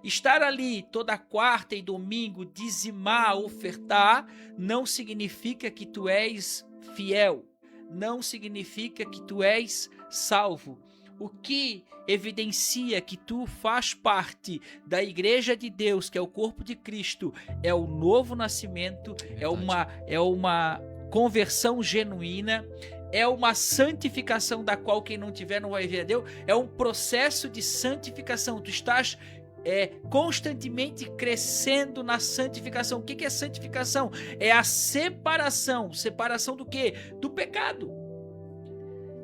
Estar ali toda quarta e domingo, dizimar, ofertar, não significa que tu és fiel. Não significa que tu és salvo. O que evidencia que tu faz parte da igreja de Deus, que é o corpo de Cristo, é o novo nascimento, é uma conversão genuína, é uma santificação da qual quem não tiver não vai ver a Deus, é um processo de santificação. Tu estás constantemente crescendo na santificação. O que é santificação? É a separação. Separação do quê? Do pecado.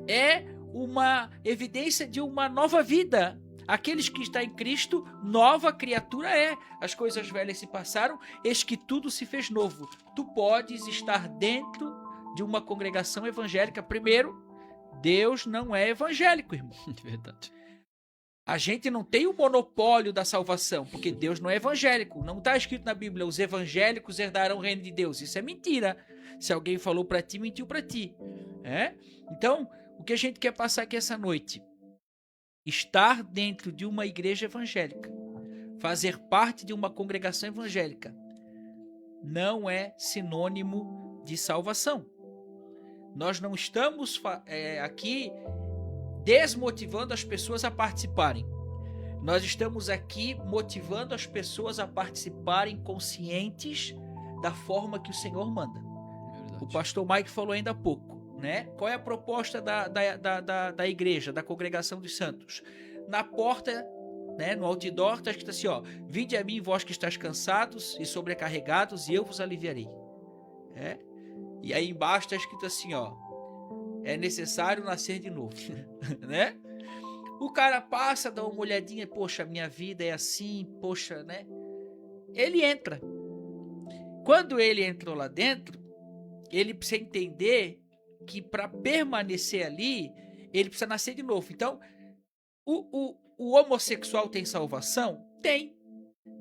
É uma evidência de uma nova vida. Aqueles que estão em Cristo, nova criatura é. As coisas velhas se passaram, eis que tudo se fez novo. Tu podes estar dentro de uma congregação evangélica. Primeiro, Deus não é evangélico, irmão. Verdade. A gente não tem o monopólio da salvação, porque Deus não é evangélico. Não está escrito na Bíblia, os evangélicos herdarão o reino de Deus. Isso é mentira. Se alguém falou para ti, mentiu para ti. Então, o que a gente quer passar aqui essa noite? Estar dentro de uma igreja evangélica, fazer parte de uma congregação evangélica, não é sinônimo de salvação. Nós não estamos aqui desmotivando as pessoas a participarem. Nós estamos aqui motivando as pessoas a participarem conscientes da forma que o Senhor manda. Verdade. O pastor Mike falou ainda há pouco. Qual é a proposta da igreja, da congregação dos santos? Na porta, no outdoor, está escrito assim, vinde a mim, vós que estáis cansados e sobrecarregados, e eu vos aliviarei. E aí embaixo está escrito assim, é necessário nascer de novo. O cara passa, dá uma olhadinha, poxa, minha vida é assim, poxa, Ele entra. Quando ele entrou lá dentro, ele precisa entender que para permanecer ali, ele precisa nascer de novo. Então, o homossexual tem salvação? Tem.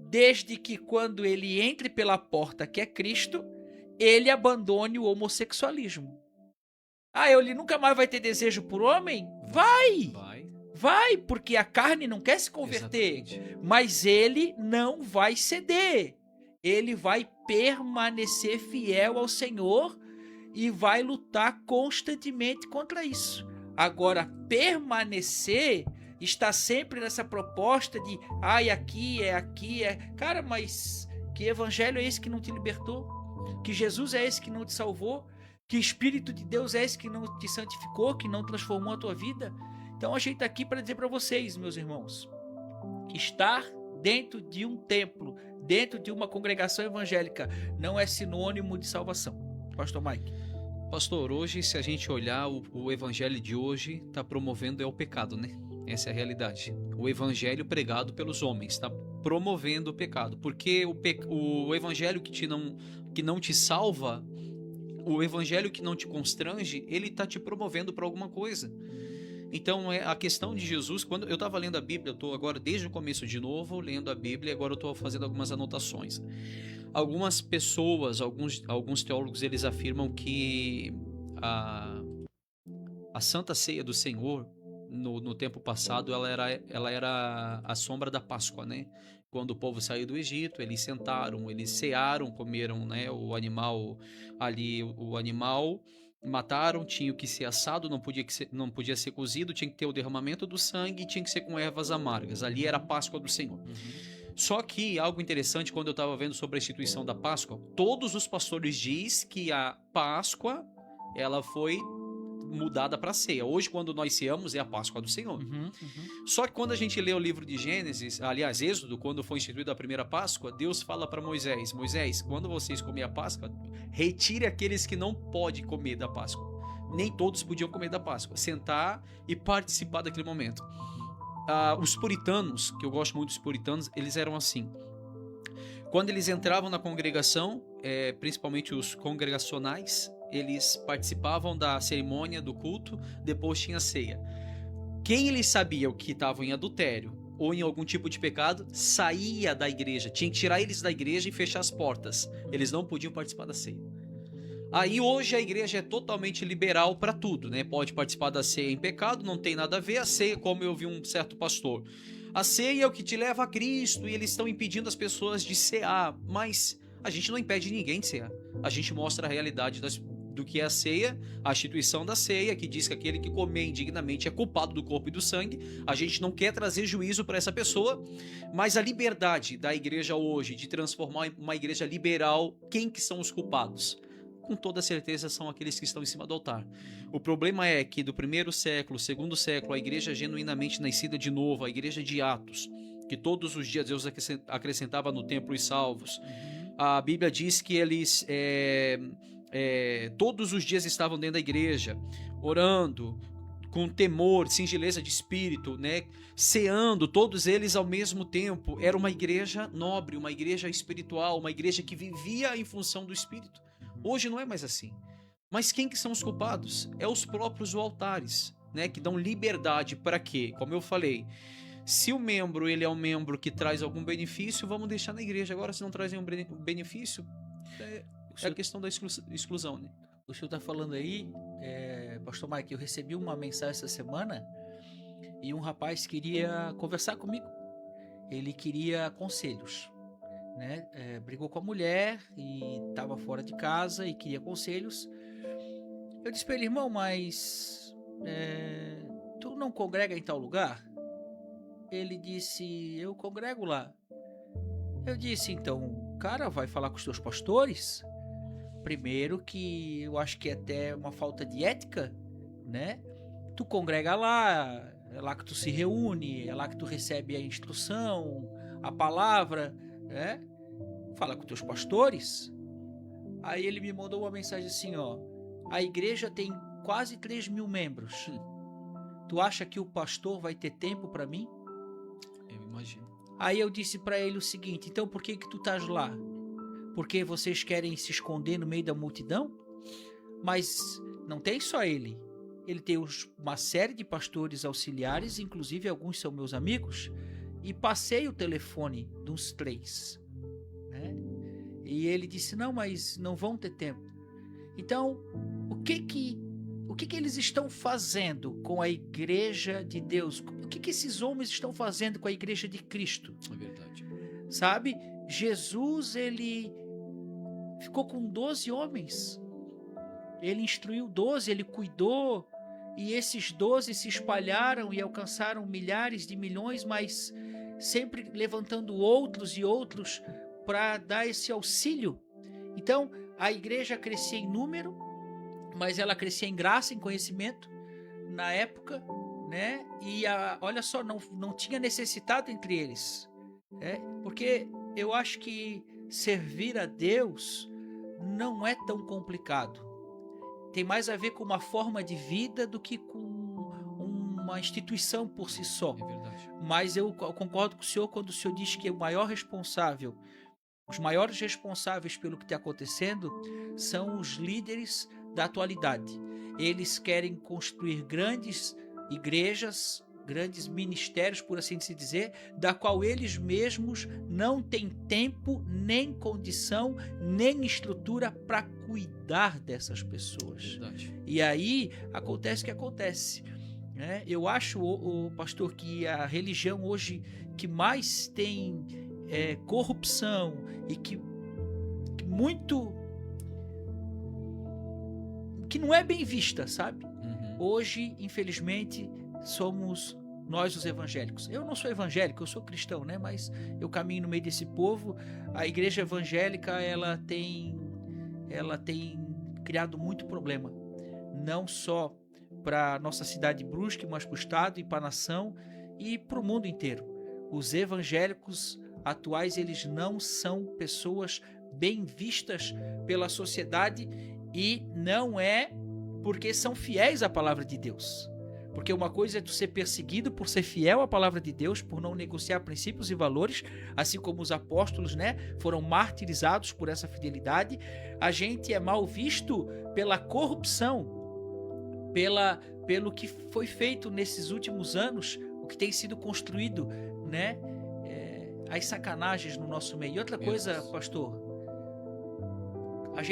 Desde que quando ele entre pela porta que é Cristo, ele abandone o homossexualismo. Ele nunca mais vai ter desejo por homem? Vai, porque a carne não quer se converter. Exatamente. Mas ele não vai ceder. Ele vai permanecer fiel ao Senhor e vai lutar constantemente contra isso. Agora, permanecer está sempre nessa proposta de aqui é. Cara, mas que evangelho é esse que não te libertou? Que Jesus é esse que não te salvou? Que Espírito de Deus é esse que não te santificou, que não transformou a tua vida? Então a gente está aqui para dizer para vocês, meus irmãos, que estar dentro de um templo, dentro de uma congregação evangélica, não é sinônimo de salvação. Pastor Mike. Pastor, hoje, se a gente olhar, o evangelho de hoje está promovendo o pecado, Essa é a realidade. O evangelho pregado pelos homens está promovendo o pecado, porque o evangelho que não te salva, o evangelho que não te constrange, ele está te promovendo para alguma coisa. Então, a questão de Jesus, quando eu estava lendo a Bíblia, eu estou agora desde o começo de novo lendo a Bíblia, e agora eu estou fazendo algumas anotações. Algumas pessoas, alguns teólogos, eles afirmam que a Santa Ceia do Senhor, no tempo passado, ela era a sombra da Páscoa, né? Quando o povo saiu do Egito, eles sentaram, eles cearam, comeram, né, o animal ali, o animal, mataram, tinha que ser assado, não podia ser cozido, tinha que ter o derramamento do sangue, tinha que ser com ervas amargas. Ali era a Páscoa do Senhor. Só que algo interessante, quando eu estava vendo sobre a instituição da Páscoa, todos os pastores diz que a Páscoa, ela foi mudada para ceia. Hoje, quando nós ceamos, é a Páscoa do Senhor. Só que quando a gente lê o livro de Gênesis, aliás, Êxodo, quando foi instituída a primeira Páscoa, Deus fala para Moisés: Moisés, quando vocês comerem a Páscoa, retire aqueles que não podem comer da Páscoa. Nem todos podiam comer da Páscoa. Sentar e participar daquele momento. Os puritanos, que eu gosto muito dos puritanos, eles eram assim. Quando eles entravam na congregação, principalmente os congregacionais, eles participavam da cerimônia do culto, depois tinha ceia. Quem eles sabiam que estavam em adultério ou em algum tipo de pecado, saía da igreja, tinha que tirar eles da igreja e fechar as portas. Eles não podiam participar da ceia. Aí hoje a igreja é totalmente liberal para tudo, né? Pode participar da ceia em pecado, não tem nada a ver. A ceia, como eu vi um certo pastor, a ceia é o que te leva a Cristo e eles estão impedindo as pessoas de cear, mas a gente não impede ninguém de cear. A gente mostra a realidade do que é a ceia, a instituição da ceia, que diz que aquele que comer indignamente é culpado do corpo e do sangue. A gente não quer trazer juízo para essa pessoa, mas a liberdade da igreja hoje de transformar uma igreja liberal, quem que são os culpados? Com toda certeza são aqueles que estão em cima do altar. O problema é que do primeiro século, segundo século, a igreja genuinamente nascida de novo, a igreja de Atos, que todos os dias Deus acrescentava no templo os salvos. A Bíblia diz que eles todos os dias estavam dentro da igreja, orando, com temor, singeleza de espírito, né? Ceando, todos eles ao mesmo tempo. Era uma igreja nobre, uma igreja espiritual, uma igreja que vivia em função do Espírito. Hoje não é mais assim. Mas quem que são os culpados? É os próprios altares, né? Que dão liberdade para quê? Como eu falei, se o membro ele é um membro que traz algum benefício, vamos deixar na igreja. Agora, se não traz nenhum benefício, é a questão da exclusão, né? O senhor está falando aí, pastor Mike, eu recebi uma mensagem essa semana e um rapaz queria conversar comigo. Ele queria conselhos, né? Brigou com a mulher e estava fora de casa e queria conselhos. Eu disse para ele: irmão, mas tu não congrega em tal lugar? Ele disse: eu congrego lá. Eu disse: então, cara, vai falar com os teus pastores. Primeiro, que eu acho que é até uma falta de ética, né? Tu congrega lá, é lá que tu se reúne, é lá que tu recebe a instrução, a palavra, né? Fala com teus pastores. Aí ele me mandou uma mensagem assim, ó: a igreja tem quase 3.000 membros. Tu acha que o pastor vai ter tempo para mim? Eu imagino. Aí eu disse para ele o seguinte: então por que tu estás lá? Porque vocês querem se esconder no meio da multidão? Mas não tem só ele. Ele tem uma série de pastores auxiliares, inclusive alguns são meus amigos, e passei o telefone de uns 3. Né? E ele disse: não, mas não vão ter tempo. Então, o que eles estão fazendo com a igreja de Deus? O que esses homens estão fazendo com a igreja de Cristo? É verdade. Sabe? Jesus, ele ficou com 12 homens. Ele instruiu 12, ele cuidou, e esses 12 se espalharam e alcançaram milhares de milhões, mas sempre levantando outros e outros para dar esse auxílio. Então, a igreja crescia em número, mas ela crescia em graça, em conhecimento, na época, né? E olha só, não tinha necessitado entre eles, porque eu acho que servir a Deus não é tão complicado. Tem mais a ver com uma forma de vida do que com uma instituição por si só. É verdade. Mas eu concordo com o senhor quando o senhor diz que o maior responsável, os maiores responsáveis pelo que está acontecendo são os líderes da atualidade. Eles querem construir grandes igrejas, grandes ministérios, por assim se dizer, da qual eles mesmos não têm tempo, nem condição, nem estrutura para cuidar dessas pessoas. Verdade. E aí acontece o que acontece, né? Eu acho, o pastor, que a religião hoje que mais tem corrupção e que não é bem vista, sabe? Hoje, infelizmente, somos nós os evangélicos. Eu não sou evangélico, eu sou cristão, né? Mas eu caminho no meio desse povo. A igreja evangélica, ela tem criado muito problema, não só para nossa cidade de Brusque, mas para o estado e para a nação e para o mundo inteiro. Os evangélicos atuais, eles não são pessoas bem vistas pela sociedade, e não é porque são fiéis à palavra de Deus. Porque uma coisa é tu ser perseguido por ser fiel à palavra de Deus, por não negociar princípios e valores, assim como os apóstolos, né, foram martirizados por essa fidelidade. A gente é mal visto pela corrupção, pelo que foi feito nesses últimos anos, o que tem sido construído, né, as sacanagens no nosso meio. E outra coisa, pastor, a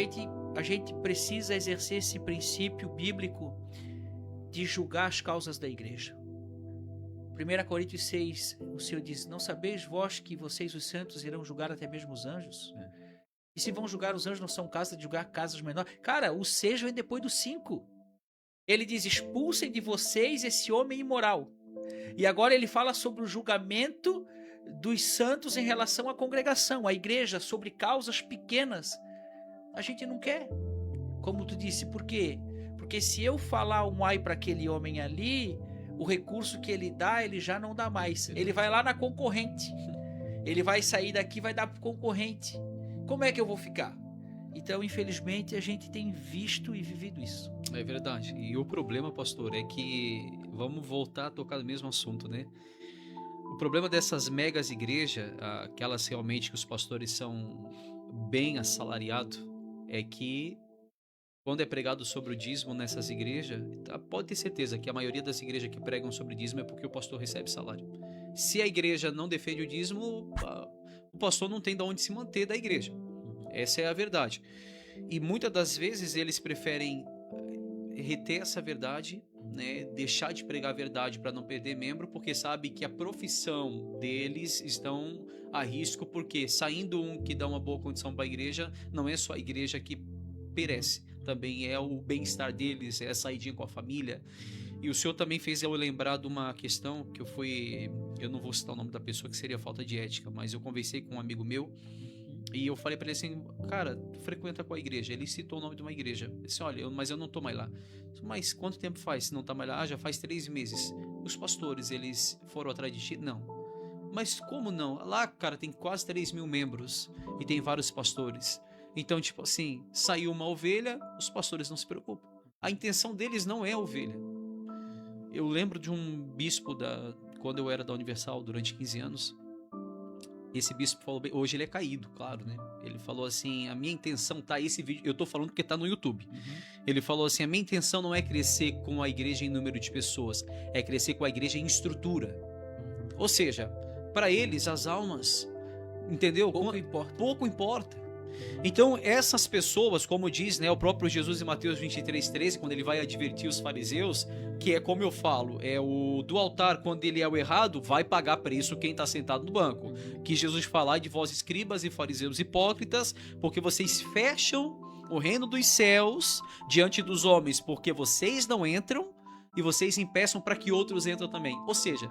gente precisa exercer esse princípio bíblico de julgar as causas da igreja. 1 Coríntios 6, o Senhor diz: não sabeis vós que vocês, os santos, irão julgar até mesmo os anjos? E se vão julgar os anjos, não são casas de julgar casas menores? Cara, o 6 vem depois do 5. Ele diz: expulsem de vocês esse homem imoral. E agora ele fala sobre o julgamento dos santos em relação à congregação, à igreja, sobre causas pequenas. A gente não quer, como tu disse. Por quê? Porque se eu falar um ai para aquele homem ali, o recurso que ele dá, ele já não dá mais. Ele vai lá na concorrente. Ele vai sair daqui e vai dar para o concorrente. Como é que eu vou ficar? Então, infelizmente, a gente tem visto e vivido isso. É verdade. E o problema, pastor, é que vamos voltar a tocar no mesmo assunto, né? O problema dessas megas igrejas, aquelas realmente que os pastores são bem assalariados, é que quando é pregado sobre o dízimo nessas igrejas, pode ter certeza que a maioria das igrejas que pregam sobre o dízimo é porque o pastor recebe salário. Se a igreja não defende o dízimo, o pastor não tem de onde se manter da igreja. Essa é a verdade. E muitas das vezes eles preferem reter essa verdade, né, deixar de pregar a verdade para não perder membro, porque sabe que a profissão deles estão a risco, porque saindo um que dá uma boa condição para a igreja, não é só a igreja que perece, também é o bem-estar deles, é a saidinha com a família. E o senhor também fez eu lembrar de uma questão que eu não vou citar o nome da pessoa, que seria falta de ética, mas eu conversei com um amigo meu e eu falei para ele assim: cara, tu frequenta qual igreja? Ele citou o nome de uma igreja. Ele disse: olha, mas eu não tô mais lá. Mas quanto tempo faz se não tá mais lá? Já faz 3 meses. Os pastores, eles foram atrás de ti? Não. Mas como não? Lá, cara, tem quase 3 mil membros e tem vários pastores. Então, tipo assim, saiu uma ovelha, os pastores não se preocupam. A intenção deles não é a ovelha. Eu lembro de um bispo quando eu era da Universal durante 15 anos. Esse bispo falou, hoje ele é caído, claro, né? Ele falou assim: a minha intenção, tá, esse vídeo, eu tô falando porque tá no YouTube. Ele falou assim: a minha intenção não é crescer com a igreja em número de pessoas, é crescer com a igreja em estrutura. Ou seja, para eles as almas, entendeu? Pouco importa. Então essas pessoas, como diz, né, o próprio Jesus em Mateus 23:13, quando ele vai advertir os fariseus, que é como eu falo, é o do altar, quando ele é o errado, vai pagar preço quem está sentado no banco. Que Jesus fala: de vós escribas e fariseus hipócritas, porque vocês fecham o reino dos céus diante dos homens, porque vocês não entram e vocês impeçam para que outros entram também. Ou seja,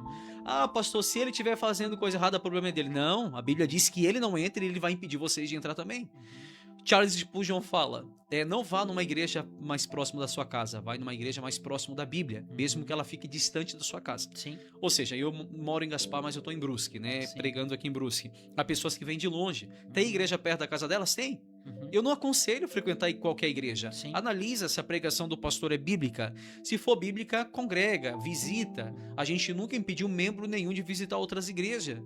pastor, se ele estiver fazendo coisa errada, o problema é dele. Não, a Bíblia diz que ele não entra e ele vai impedir vocês de entrar também. Charles Spurgeon fala: não vá numa igreja mais próximo da sua casa, vai numa igreja mais próximo da Bíblia, mesmo que ela fique distante da sua casa. Sim. Ou seja, eu moro em Gaspar, mas eu estou em Brusque, né? Sim. Pregando aqui em Brusque. Há pessoas que vêm de longe. Tem igreja perto da casa delas? Tem. Eu não aconselho frequentar qualquer igreja. Sim. Analisa se a pregação do pastor é bíblica. Se for bíblica, congrega, visita. A gente nunca impediu membro nenhum de visitar outras igrejas,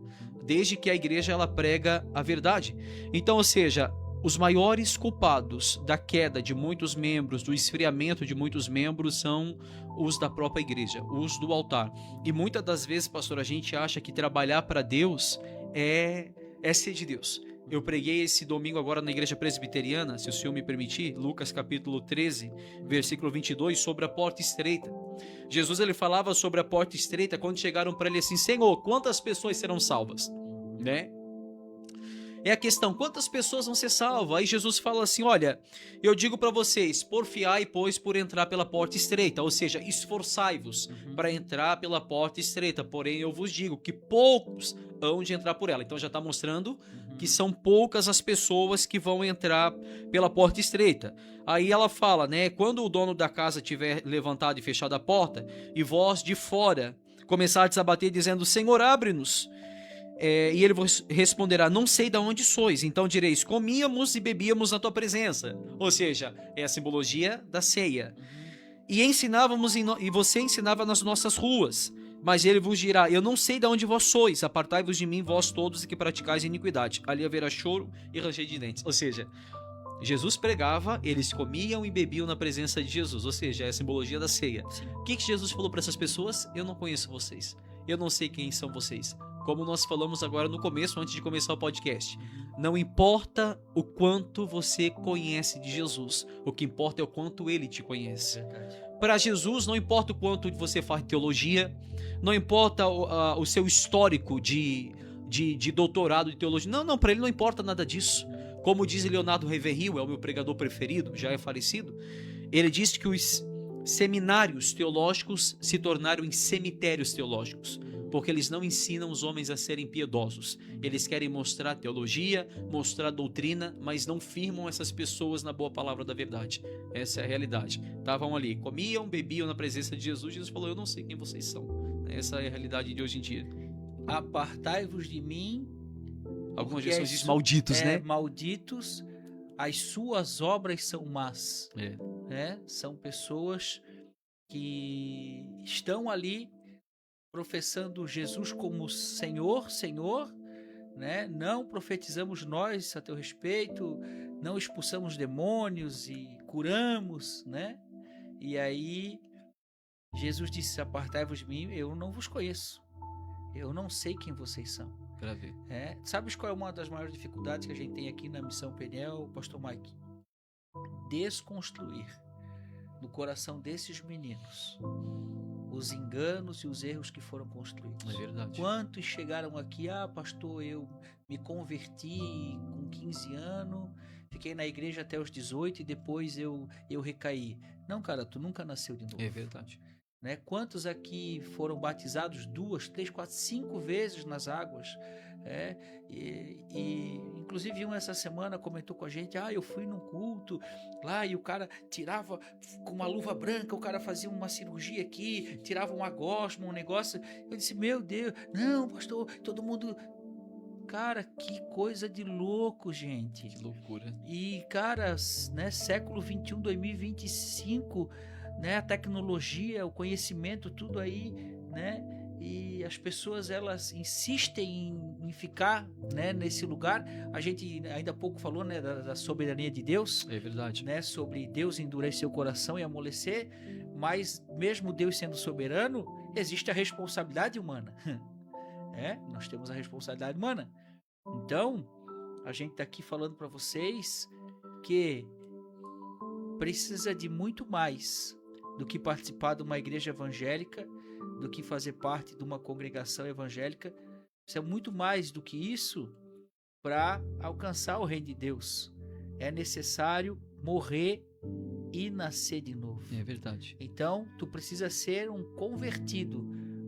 desde que a igreja ela prega a verdade. Então, ou seja, os maiores culpados da queda de muitos membros, do esfriamento de muitos membros, são os da própria igreja, os do altar. E muitas das vezes, pastor, a gente acha que trabalhar para Deus é ser de Deus. Eu preguei esse domingo agora na igreja presbiteriana, se o senhor me permitir, Lucas capítulo 13, versículo 22, sobre a porta estreita. Jesus ele falava sobre a porta estreita quando chegaram para ele assim: Senhor, quantas pessoas serão salvas? Né? É a questão, quantas pessoas vão ser salvas? Aí Jesus fala assim: olha, eu digo para vocês, porfiai, pois, por entrar pela porta estreita, ou seja, esforçai-vos para entrar pela porta estreita, porém eu vos digo que poucos hão de entrar por ela. Então já está mostrando que são poucas as pessoas que vão entrar pela porta estreita. Aí ela fala, né, quando o dono da casa tiver levantado e fechado a porta, e vós de fora começardes a bater dizendo: Senhor, abre-nos. E ele vos responderá: não sei de onde sois. Então direis: comíamos e bebíamos na tua presença. Ou seja, é a simbologia da ceia. E ensinávamos e você ensinava nas nossas ruas. Mas ele vos dirá: eu não sei de onde vós sois. Apartai-vos de mim, vós todos que praticais iniquidade. Ali haverá choro e ranger de dentes. Ou seja, Jesus pregava, eles comiam e bebiam na presença de Jesus. Ou seja, é a simbologia da ceia. O que Jesus falou para essas pessoas? Eu não conheço vocês. Eu não sei quem são vocês. Como nós falamos agora no começo, antes de começar o podcast. Não importa o quanto você conhece de Jesus. O que importa é o quanto ele te conhece. Para Jesus, não importa o quanto você faz teologia. Não importa o seu histórico de doutorado de teologia. Não, para ele não importa nada disso. Como diz Leonardo Ravenhill, é o meu pregador preferido, já é falecido. Ele diz que os seminários teológicos se tornaram em cemitérios teológicos, porque eles não ensinam os homens a serem piedosos. Eles querem mostrar teologia, mostrar doutrina, mas não firmam essas pessoas na boa palavra da verdade. Essa é a realidade. Estavam ali, comiam, bebiam na presença de Jesus. Jesus falou: eu não sei quem vocês são. Essa é a realidade de hoje em dia. Apartai-vos de mim. Algumas versões dizem malditos, né? Malditos, as suas obras são más. São pessoas que estão ali professando Jesus como Senhor, Senhor, né? Não profetizamos nós a teu respeito, não expulsamos demônios e curamos, né? E aí Jesus disse: apartai-vos de mim, eu não vos conheço, eu não sei quem vocês são. Pra ver. Sabes qual é uma das maiores dificuldades que a gente tem aqui na Missão Peniel, Pastor Mike? Desconstruir no coração desses meninos os enganos e os erros que foram construídos. É verdade. Quantos chegaram aqui: pastor, eu me converti com 15 anos, fiquei na igreja até os 18 e depois eu recaí. Não, cara, tu nunca nasceu de novo. É verdade. Né? Quantos aqui foram batizados 2, 3, 4, 5 vezes nas águas? Inclusive essa semana comentou com a gente: eu fui num culto lá e o cara tirava com uma luva branca, o cara fazia uma cirurgia aqui, tirava uma gosma, um negócio. Eu disse: meu Deus, não, pastor, todo mundo... Cara, que coisa de louco, gente. Que loucura. E, cara, né, século 21, 2025, né, a tecnologia, o conhecimento, tudo aí, né? E as pessoas, elas insistem em ficar, né, nesse lugar. A gente ainda há pouco falou, né, da soberania de Deus. É verdade. Né, sobre Deus endurecer o coração e amolecer. Mas mesmo Deus sendo soberano, existe a responsabilidade humana. Nós temos a responsabilidade humana. Então, a gente está aqui falando para vocês que precisa de muito mais do que participar de uma igreja evangélica, do que fazer parte de uma congregação evangélica. Isso é muito mais do que isso para alcançar o reino de Deus. É necessário morrer e nascer de novo. É verdade. Então, tu precisa ser um convertido,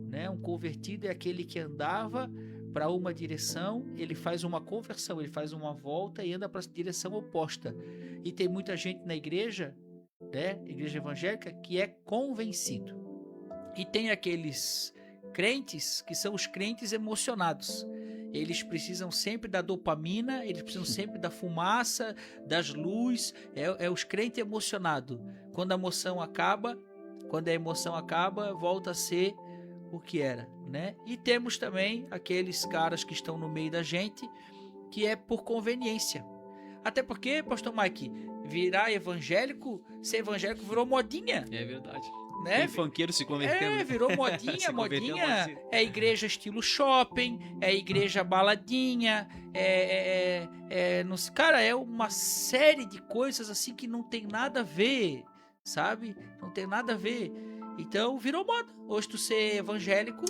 né? Um convertido é aquele que andava para uma direção, ele faz uma conversão, ele faz uma volta e anda para a direção oposta. E tem muita gente na igreja, né? Igreja evangélica, que é convencido. E tem aqueles crentes que são os crentes emocionados. Eles precisam sempre da dopamina, eles precisam sempre da fumaça, das luzes. É os crentes emocionados. Quando a emoção acaba, volta a ser o que era, né? E temos também aqueles caras que estão no meio da gente, que é por conveniência. Até porque, pastor Mike, virar evangélico, ser evangélico virou modinha. É verdade. Né? Tem funkeiro se convertendo. Virou modinha, Se converteu, modinha. É igreja estilo shopping, é igreja baladinha, cara, é uma série de coisas assim que não tem nada a ver, sabe? Não tem nada a ver. Então virou moda. Hoje tu ser evangélico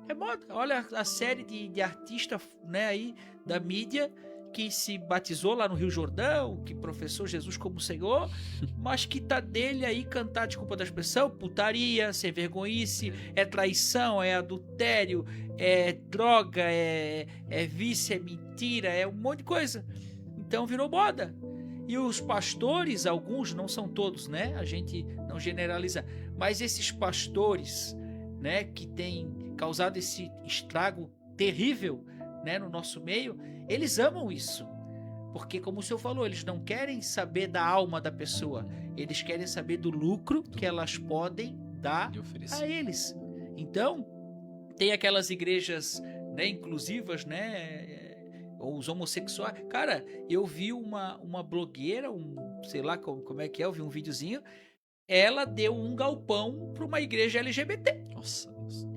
é moda. Olha a série de artistas, né, aí da mídia que se batizou lá no Rio Jordão, que professou Jesus como Senhor, mas que tá dele aí cantar, desculpa da expressão, putaria, sem vergonhice, é traição, é adultério, é droga, é vício, é mentira, é um monte de coisa. Então virou moda. E os pastores, alguns, não são todos, né? A gente não generaliza, mas esses pastores, né, que têm causado esse estrago terrível, né, no nosso meio, eles amam isso, porque como o senhor falou, eles não querem saber da alma da pessoa, eles querem saber do lucro que elas podem dar a eles. Então tem aquelas igrejas, né, inclusivas, né, ou os homossexuais. Cara, eu vi uma blogueira, sei lá como é que é, eu vi um videozinho, ela deu um galpão para uma igreja LGBT. Nossa Deus.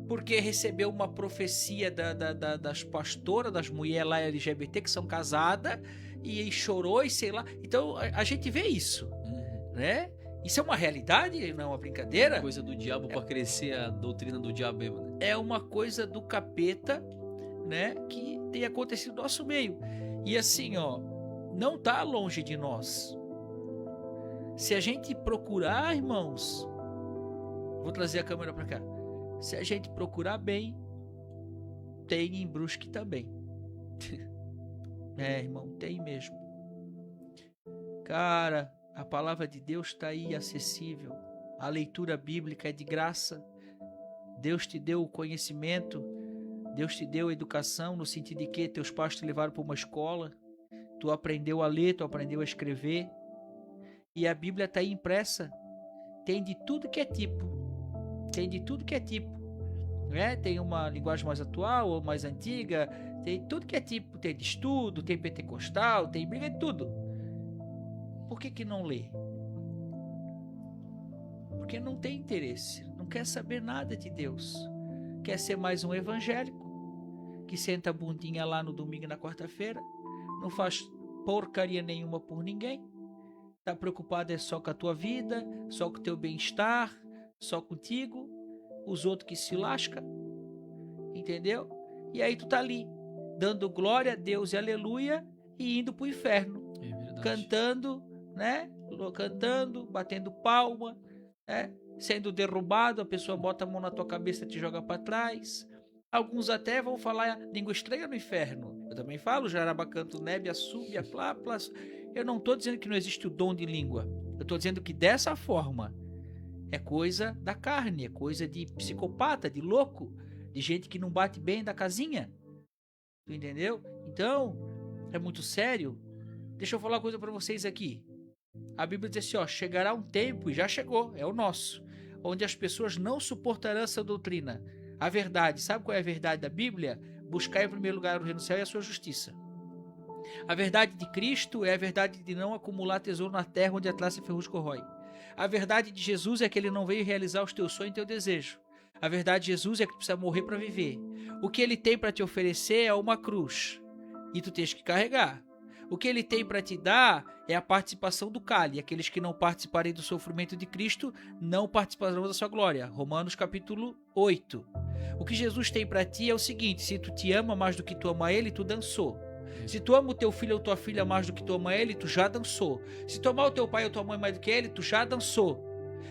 Porque recebeu uma profecia das pastoras, das mulheres lá LGBT que são casadas, e chorou e sei lá. Então a gente vê isso, né? Isso é uma realidade, não é uma brincadeira. Coisa do diabo para crescer a doutrina do diabo mesmo, né? É uma coisa do capeta, né? Que tem acontecido no nosso meio. E assim, ó, não tá longe de nós. Se a gente procurar, irmãos, vou trazer a câmera para cá. Se a gente procurar bem, tem em Brusque também. Irmão, tem mesmo. Cara, a palavra de Deus está aí acessível. A leitura bíblica é de graça. Deus te deu o conhecimento. Deus te deu a educação, no sentido de que teus pais te levaram para uma escola. Tu aprendeu a ler, tu aprendeu a escrever. E a Bíblia está aí impressa. Tem de tudo que é tipo. Né? Tem uma linguagem mais atual ou mais antiga, tem tudo que é tipo, tem de estudo, tem pentecostal, tem Bíblia, tudo. Por que não lê? Porque não tem interesse, não quer saber nada de Deus, quer ser mais um evangélico, que senta a bundinha lá no domingo e na quarta-feira, não faz porcaria nenhuma por ninguém, tá preocupado só com a tua vida, só com o teu bem-estar, só contigo, os outros que se lascam, entendeu? E aí tu tá ali, dando glória a Deus e aleluia, e indo pro inferno, cantando, né? Cantando, batendo palma, né? Sendo derrubado, a pessoa bota a mão na tua cabeça e te joga para trás. Alguns até vão falar língua estranha no inferno. Eu também falo, jarabacanto, nebe, assúbia, plá, plá. Eu não tô dizendo que não existe o dom de língua. Eu tô dizendo que dessa forma é coisa da carne, é coisa de psicopata, de louco, de gente que não bate bem da casinha. Tu entendeu? Então, é muito sério. Deixa eu falar uma coisa para vocês aqui. A Bíblia diz assim, ó, chegará um tempo, e já chegou, é o nosso, onde as pessoas não suportarão essa doutrina. A verdade, sabe qual é a verdade da Bíblia? Buscar em primeiro lugar o reino do céu e a sua justiça. A verdade de Cristo é a verdade de não acumular tesouro na terra onde a traça e ferrugem corrói. A verdade de Jesus é que ele não veio realizar os teus sonhos e teu desejo. A verdade de Jesus é que tu precisa morrer para viver. O que ele tem para te oferecer é uma cruz, e tu tens que carregar. O que ele tem para te dar é a participação do cálice. Aqueles que não participarem do sofrimento de Cristo não participarão da sua glória. Romanos capítulo 8. O que Jesus tem para ti é o seguinte: se tu te ama mais do que tu ama ele, tu dançou. Se tu ama o teu filho ou tua filha mais do que tu ama ele, tu já dançou. Se tu amar o teu pai ou tua mãe mais do que ele, tu já dançou.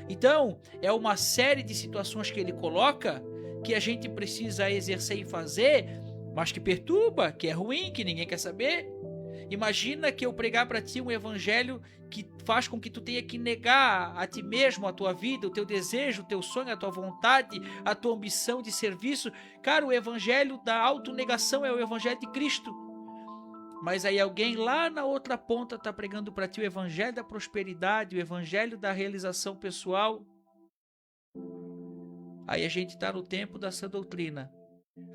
Então, é uma série de situações que ele coloca que a gente precisa exercer e fazer, mas que perturba, que é ruim, que ninguém quer saber. Imagina que eu pregar para ti um evangelho que faz com que tu tenha que negar a ti mesmo, a tua vida, o teu desejo, o teu sonho, a tua vontade, a tua ambição de serviço. Cara, o evangelho da autonegação é o evangelho de Cristo. Mas aí alguém lá na outra ponta está pregando para ti o evangelho da prosperidade, o evangelho da realização pessoal. Aí a gente está no tempo da sã doutrina,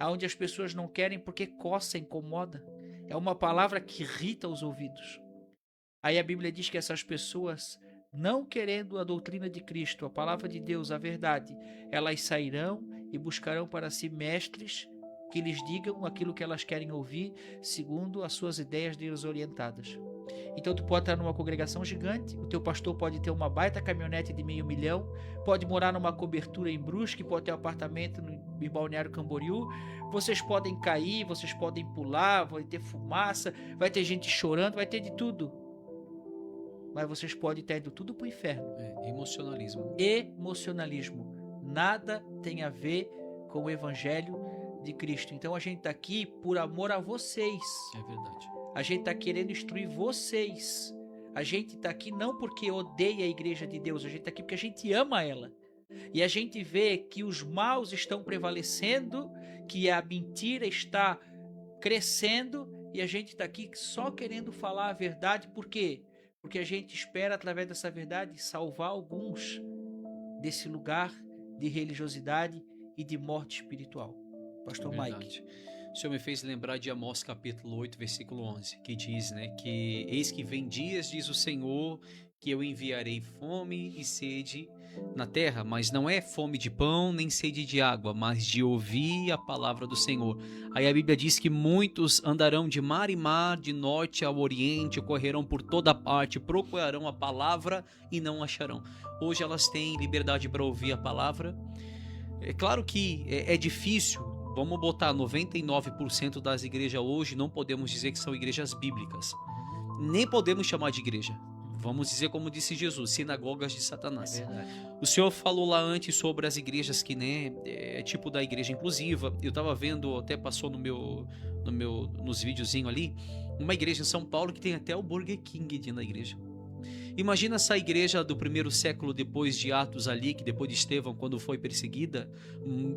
onde as pessoas não querem porque coça, incomoda. É uma palavra que irrita os ouvidos. Aí a Bíblia diz que essas pessoas, não querendo a doutrina de Cristo, a palavra de Deus, a verdade, elas sairão e buscarão para si mestres que lhes digam aquilo que elas querem ouvir, segundo as suas ideias desorientadas. Então tu pode estar numa congregação gigante, o teu pastor pode ter uma baita caminhonete de 500 mil, pode morar numa cobertura em Brusque, pode ter um apartamento em Balneário Camboriú, vocês podem cair, vocês podem pular, vai ter fumaça, vai ter gente chorando, vai ter de tudo. Mas vocês podem estar indo tudo para o inferno. Emocionalismo. Emocionalismo. Nada tem a ver com o evangelho de Cristo. Então a gente está aqui por amor a vocês. É verdade. A gente está querendo instruir vocês. A gente está aqui não porque odeia a igreja de Deus, a gente está aqui porque a gente ama ela. E a gente vê que os maus estão prevalecendo, que a mentira está crescendo, e a gente está aqui só querendo falar a verdade. Por quê? Porque a gente espera, através dessa verdade, salvar alguns desse lugar de religiosidade e de morte espiritual. Pastor Mike. O Senhor me fez lembrar de Amós capítulo 8, versículo 11, que diz, né, que eis que vem dias, diz o Senhor, que eu enviarei fome e sede na terra, mas não é fome de pão nem sede de água, mas de ouvir a palavra do Senhor. Aí a Bíblia diz que muitos andarão de mar em mar, de norte ao oriente, correrão por toda parte, procurarão a palavra e não acharão. Hoje elas têm liberdade para ouvir a palavra. É claro que é difícil. Vamos botar 99% das igrejas hoje, não podemos dizer que são igrejas bíblicas. Nem podemos chamar de igreja. Vamos dizer como disse Jesus, sinagogas de Satanás. É verdade. O Senhor falou lá antes sobre as igrejas que, né, é tipo da igreja inclusiva. Eu estava vendo, até passou nos videozinhos ali, uma igreja em São Paulo que tem até o Burger King dentro da igreja. Imagina essa igreja do primeiro século depois de Atos ali, que depois de Estevão, quando foi perseguida,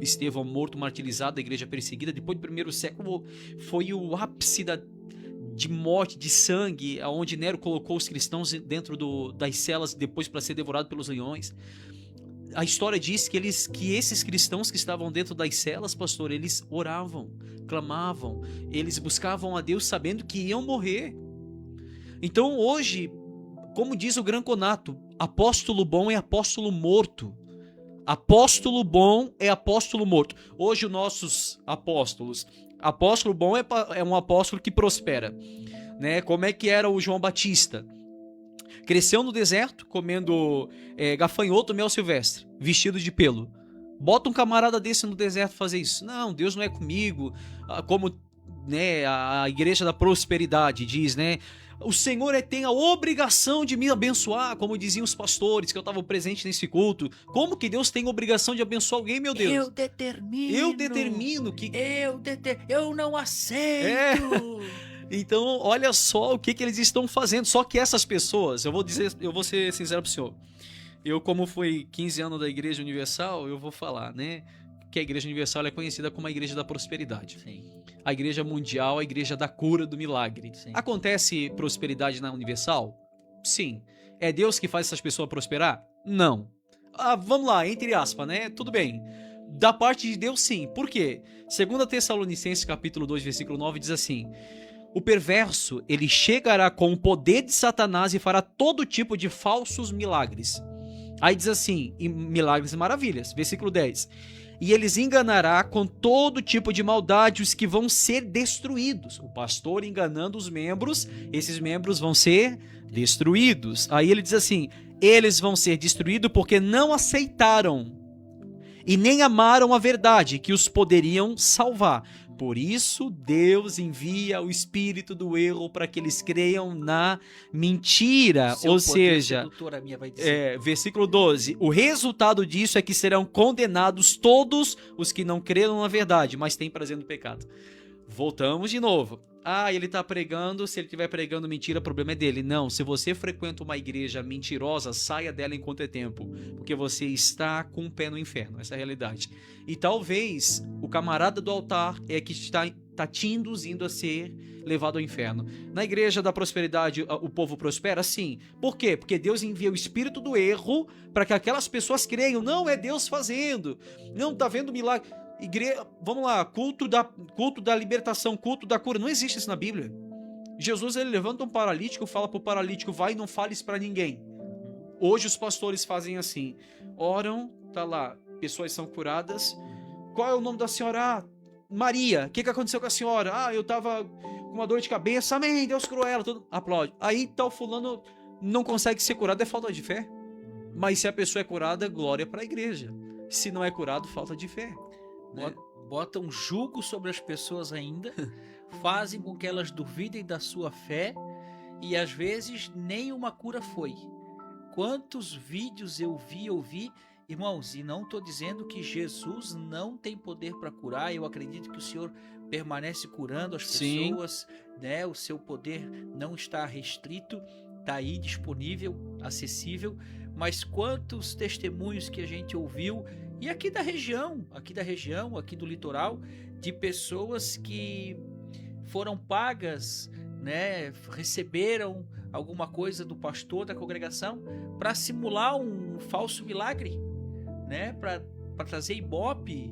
Estevão morto, martirizado, a igreja perseguida, depois do primeiro século foi o ápice de morte, de sangue, onde Nero colocou os cristãos dentro das celas depois para ser devorado pelos leões. A história diz que esses cristãos que estavam dentro das celas, pastor, eles oravam, clamavam, eles buscavam a Deus sabendo que iam morrer. Então hoje, como diz o Granconato, apóstolo bom é apóstolo morto. Apóstolo bom é apóstolo morto. Hoje os nossos apóstolos, apóstolo bom é um apóstolo que prospera, né? Como é que era o João Batista? Cresceu no deserto, comendo gafanhoto, mel silvestre, vestido de pelo. Bota um camarada desse no deserto fazer isso. Não, Deus não é comigo. Como, né, a igreja da prosperidade diz, né? O Senhor tem a obrigação de me abençoar, como diziam os pastores que eu estava presente nesse culto. Como que Deus tem a obrigação de abençoar alguém, meu Deus? Eu determino que... Eu não aceito. Então, olha só o que eles estão fazendo. Só que essas pessoas, eu vou ser sincero pro senhor. Eu, como fui 15 anos da Igreja Universal, eu vou falar, né? Que a Igreja Universal é conhecida como a Igreja da Prosperidade. Sim. A Igreja Mundial, a Igreja da Cura, do Milagre. Sim. Acontece prosperidade na Universal? Sim. É Deus que faz essas pessoas prosperar? Não. Vamos lá, entre aspas, né? Tudo bem. Da parte de Deus, sim. Por quê? 2 Tessalonicenses, capítulo 2, versículo 9, diz assim: o perverso, ele chegará com o poder de Satanás e fará todo tipo de falsos milagres. Aí diz assim, milagres e maravilhas. Versículo 10. E eles enganará com todo tipo de maldade os que vão ser destruídos. O pastor enganando os membros, esses membros vão ser destruídos. Aí ele diz assim, eles vão ser destruídos porque não aceitaram e nem amaram a verdade que os poderiam salvar. Por isso, Deus envia o espírito do erro para que eles creiam na mentira. Ou seja, versículo 12, o resultado disso é que serão condenados todos os que não creram na verdade, mas têm prazer no pecado. Voltamos de novo. ele tá pregando, se ele estiver pregando mentira, o problema é dele. Não, se você frequenta uma igreja mentirosa, saia dela enquanto é tempo, porque você está com o pé no inferno, essa é a realidade. E talvez o camarada do altar é que está te induzindo a ser levado ao inferno. Na igreja da prosperidade, o povo prospera? Sim. Por quê? Porque Deus envia o espírito do erro para que aquelas pessoas creiam. Não, é Deus fazendo. Não, tá vendo milagre. Vamos lá, culto da libertação, culto da cura. Não existe isso na Bíblia. Jesus, ele levanta um paralítico, fala pro paralítico, vai e não fale isso pra ninguém. Hoje os pastores fazem assim. Oram, tá lá, pessoas são curadas. Qual é o nome da senhora? Maria. O que aconteceu com a senhora? Eu tava com uma dor de cabeça. Amém, Deus curou ela. Todo aplaude. Aí tal fulano não consegue ser curado, é falta de fé. Mas se a pessoa é curada, glória para a igreja. Se não é curado, falta de fé. Né? Botam jugo sobre as pessoas ainda, fazem com que elas duvidem da sua fé e às vezes nem uma cura foi. Quantos vídeos eu vi, irmãos, e não estou dizendo que Jesus não tem poder para curar, eu acredito que o Senhor permanece curando as pessoas, né? O seu poder não está restrito, está aí disponível, acessível, mas quantos testemunhos que a gente ouviu, e aqui da região, aqui do litoral, de pessoas que foram pagas, né? Receberam alguma coisa do pastor da congregação para simular um falso milagre, né? Para trazer ibope.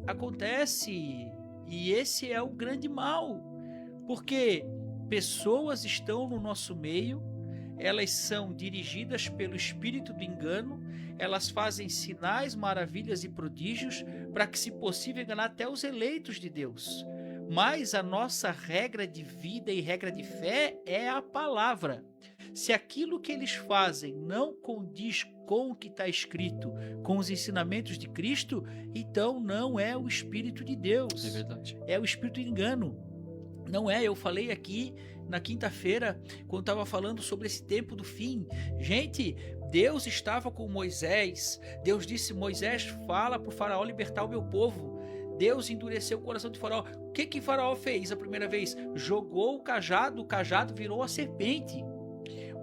Acontece. E esse é o grande mal. Porque pessoas estão no nosso meio, elas são dirigidas pelo espírito do engano, elas fazem sinais, maravilhas e prodígios para que, se possível, enganar até os eleitos de Deus. Mas a nossa regra de vida e regra de fé é a palavra. Se aquilo que eles fazem não condiz com o que está escrito, com os ensinamentos de Cristo, então não é o Espírito de Deus. É verdade. É o Espírito de engano. Não é, eu falei aqui na quinta-feira, quando estava falando sobre esse tempo do fim. Gente, Deus estava com Moisés. Deus disse, Moisés, fala para o faraó libertar o meu povo. Deus endureceu o coração de Faraó. O que Faraó fez a primeira vez? Jogou o cajado virou a serpente.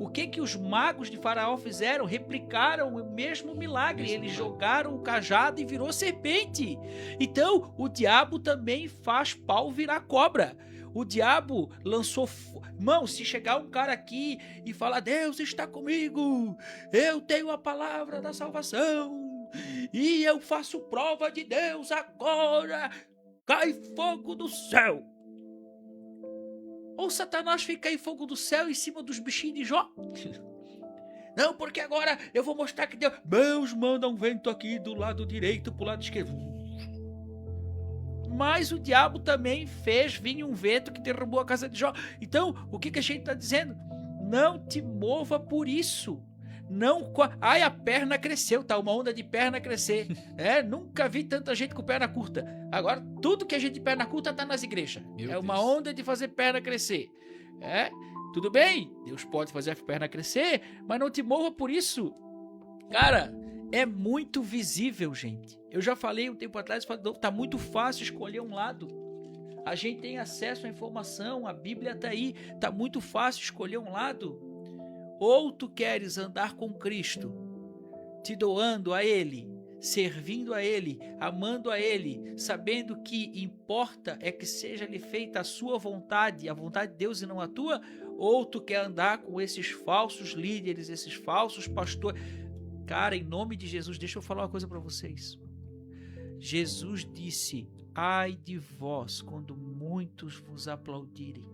O que os magos de Faraó fizeram? Replicaram o mesmo milagre. Eles jogaram o cajado e virou serpente. Então, o diabo também faz pau virar cobra. O diabo lançou... Irmão, se chegar um cara aqui e falar, Deus está comigo, eu tenho a palavra da salvação, e eu faço prova de Deus agora, cai fogo do céu. Ou Satanás fica em fogo do céu em cima dos bichinhos de Jó? Não, porque agora eu vou mostrar que Deus manda um vento aqui do lado direito pro lado esquerdo. Mas o diabo também fez vir um vento que derrubou a casa de Jó. Então, o que a gente está dizendo? Não te mova por isso. Não, a perna cresceu, tá? Uma onda de perna crescer. Nunca vi tanta gente com perna curta. Agora, tudo que a gente de perna curta tá nas igrejas. Uma onda de fazer perna crescer. Tudo bem, Deus pode fazer a perna crescer, mas não te mova por isso. Cara, é muito visível, gente. Eu já falei um tempo atrás, tá muito fácil escolher um lado. A gente tem acesso à informação, a Bíblia tá aí, tá muito fácil escolher um lado. Ou tu queres andar com Cristo, te doando a Ele, servindo a Ele, amando a Ele, sabendo que importa é que seja-lhe feita a sua vontade, a vontade de Deus e não a tua, ou tu quer andar com esses falsos líderes, esses falsos pastores. Cara, em nome de Jesus, deixa eu falar uma coisa para vocês. Jesus disse, ai de vós quando muitos vos aplaudirem,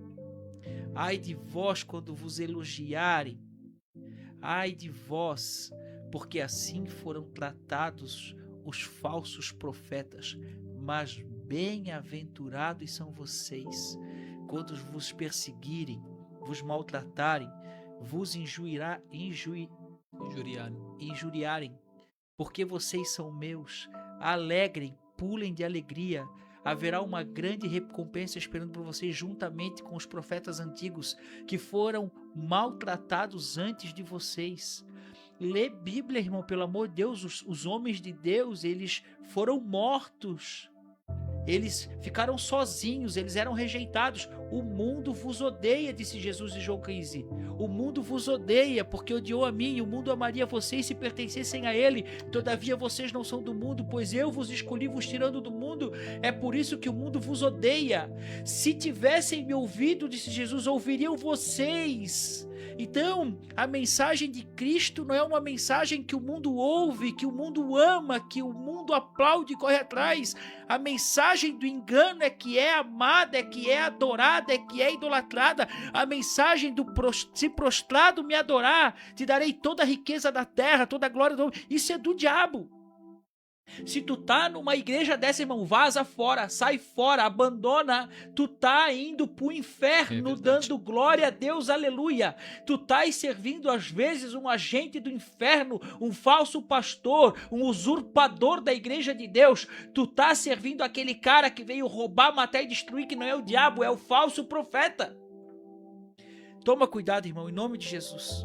ai de vós quando vos elogiarem, ai de vós, porque assim foram tratados os falsos profetas, mas bem-aventurados são vocês quando vos perseguirem, vos maltratarem, vos injuriarem, porque vocês são meus. Alegrem, pulem de alegria, haverá uma grande recompensa esperando por vocês, juntamente com os profetas antigos que foram maltratados antes de vocês. Lê Bíblia, irmão, pelo amor de Deus. Os homens de Deus, eles foram mortos. Eles ficaram sozinhos, eles eram rejeitados. O mundo vos odeia, disse Jesus em João 15. O mundo vos odeia porque odiou a mim, o mundo amaria vocês se pertencessem a ele. Todavia vocês não são do mundo, pois eu vos escolhi vos tirando do mundo. É por isso que o mundo vos odeia. Se tivessem me ouvido, disse Jesus, ouviriam vocês. Então, a mensagem de Cristo não é uma mensagem que o mundo ouve, que o mundo ama, que o mundo aplaude e corre atrás. A mensagem do engano é que é amada, é que é adorada, é que é idolatrada. A mensagem do se prostrado me adorar, te darei toda a riqueza da terra, toda a glória do... Isso é do diabo. Se tu tá numa igreja dessa, irmão, vaza fora, sai fora, abandona. Tu tá indo pro inferno, dando glória a Deus, aleluia. Tu tá servindo às vezes um agente do inferno, um falso pastor, um usurpador da igreja de Deus. Tu tá servindo aquele cara que veio roubar, matar e destruir, que não é o diabo, é o falso profeta. Toma cuidado, irmão, em nome de Jesus.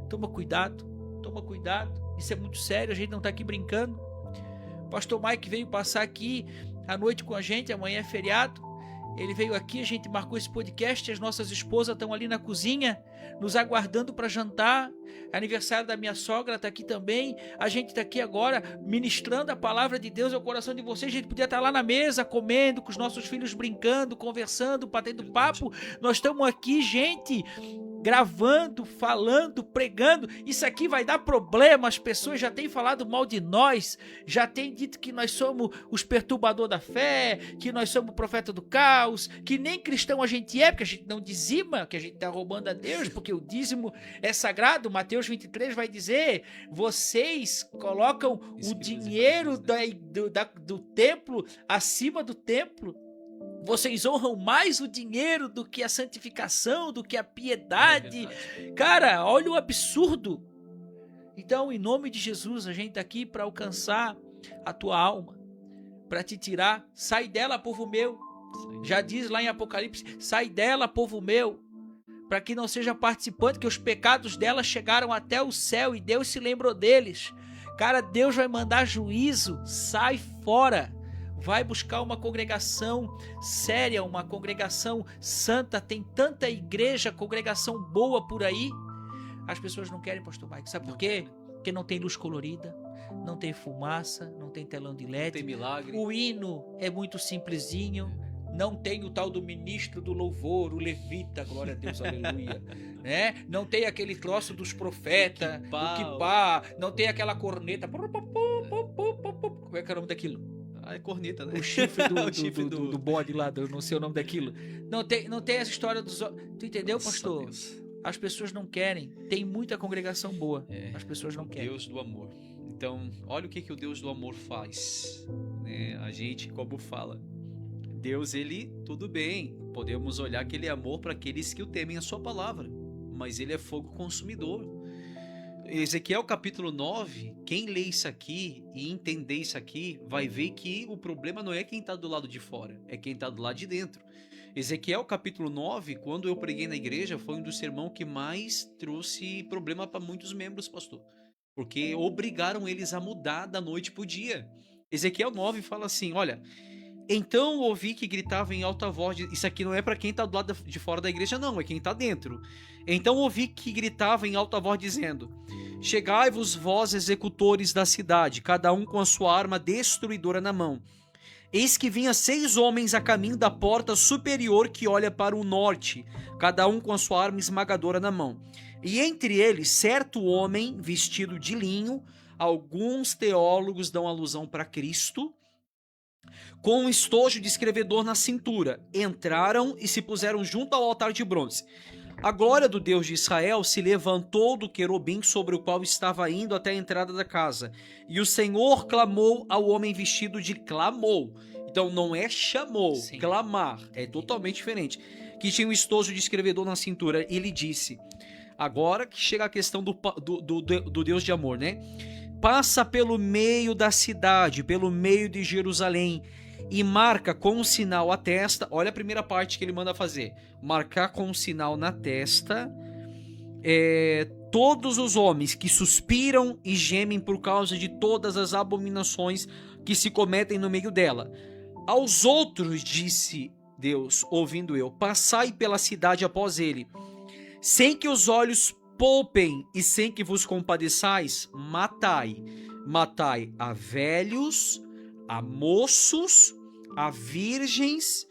Toma cuidado, toma cuidado. Isso é muito sério, a gente não tá aqui brincando. Pastor Mike veio passar aqui à noite com a gente, amanhã é feriado. Ele veio aqui, a gente marcou esse podcast, as nossas esposas estão ali na cozinha, nos aguardando para jantar. Aniversário da minha sogra está aqui também. A gente está aqui agora ministrando a palavra de Deus ao coração de vocês. A gente podia estar lá na mesa, comendo, com os nossos filhos brincando, conversando, batendo papo. Nós estamos aqui, gente, gravando, falando, pregando. Isso aqui vai dar problema. As pessoas já têm falado mal de nós, já têm dito que nós somos os perturbadores da fé, que nós somos o profeta do caos, que nem cristão a gente é, porque a gente não dizima, que a gente está roubando a Deus, porque o dízimo é sagrado. Mateus 23 vai dizer, vocês colocam o dinheiro do templo acima do templo. Vocês honram mais o dinheiro do que a santificação, do que a piedade. Cara, olha o absurdo. Então, em nome de Jesus, a gente está aqui para alcançar a tua alma, para te tirar. Sai dela, povo meu. Já diz lá em Apocalipse, sai dela, povo meu, para que não seja participante, que os pecados dela chegaram até o céu e Deus se lembrou deles. Cara, Deus vai mandar juízo. Sai fora. Vai buscar uma congregação séria, uma congregação santa. Tem tanta igreja, congregação boa por aí. As pessoas não querem, pastor Mike. Sabe por quê? Porque não tem luz colorida, não tem fumaça, não tem telão de LED. Não tem milagre. O hino é muito simplesinho. Não tem o tal do ministro do louvor, o levita, glória a Deus, aleluia. Né? Não tem aquele troço dos profetas, do quipá. Não tem aquela corneta. Como é que é o nome daquilo? Ah, é corneta, né? O chifre do bode lá, não sei o nome daquilo. Não tem essa história dos... Tu entendeu, pastor? As pessoas não querem. Tem muita congregação boa. As pessoas não querem. Deus do amor. Então, olha o que o Deus do amor faz. Né? A gente, como fala, Deus, ele, tudo bem. Podemos olhar que ele é amor para aqueles que o temem a sua palavra. Mas ele é fogo consumidor. Ezequiel capítulo 9, quem lê isso aqui e entender isso aqui, vai ver que o problema não é quem está do lado de fora, é quem está do lado de dentro. Ezequiel capítulo 9, quando eu preguei na igreja, foi um dos sermões que mais trouxe problema para muitos membros, pastor. Porque obrigaram eles a mudar da noite para o dia. Ezequiel 9 fala assim, olha... Então ouvi que gritava em alta voz, isso aqui não é para quem está do lado de fora da igreja não, é quem está dentro. Então ouvi que gritava em alta voz dizendo, chegai-vos vós executores da cidade, cada um com a sua arma destruidora na mão. Eis que vinha 6 homens a caminho da porta superior que olha para o norte, cada um com a sua arma esmagadora na mão. E entre eles certo homem vestido de linho, alguns teólogos dão alusão para Cristo, com um estojo de escrevedor na cintura, entraram e se puseram junto ao altar de bronze. A glória do Deus de Israel se levantou do querubim sobre o qual estava indo até a entrada da casa. E o Senhor clamou ao homem vestido de... Clamou. Então não é chamou, sim. Clamar. É totalmente diferente. Que tinha um estojo de escrevedor na cintura. Ele disse... Agora que chega a questão do Deus de amor, né? Passa pelo meio da cidade, pelo meio de Jerusalém, e marca com um sinal a testa. Olha a primeira parte que ele manda fazer. Marcar com um sinal na testa todos os homens que suspiram e gemem por causa de todas as abominações que se cometem no meio dela. Aos outros disse Deus, ouvindo eu, passai pela cidade após ele, sem que os olhos poupem e sem que vos compadeçais, matai. Matai a velhos, a moços, a virgens,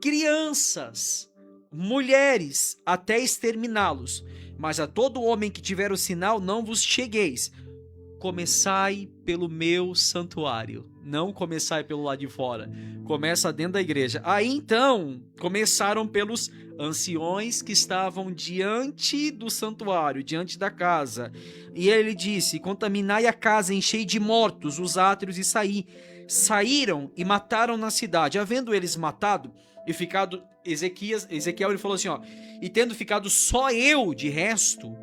crianças, mulheres, até exterminá-los. Mas a todo homem que tiver o sinal, não vos chegueis. Começai pelo meu santuário. Não começai pelo lado de fora. Começa dentro da igreja. Aí então, começaram pelos anciões que estavam diante do santuário, diante da casa. E ele disse, contaminai a casa, enchei de mortos os átrios e saí. Saíram e mataram na cidade. Havendo eles matado e ficado Ezequiel, ele falou assim, ó, e tendo ficado só eu de resto,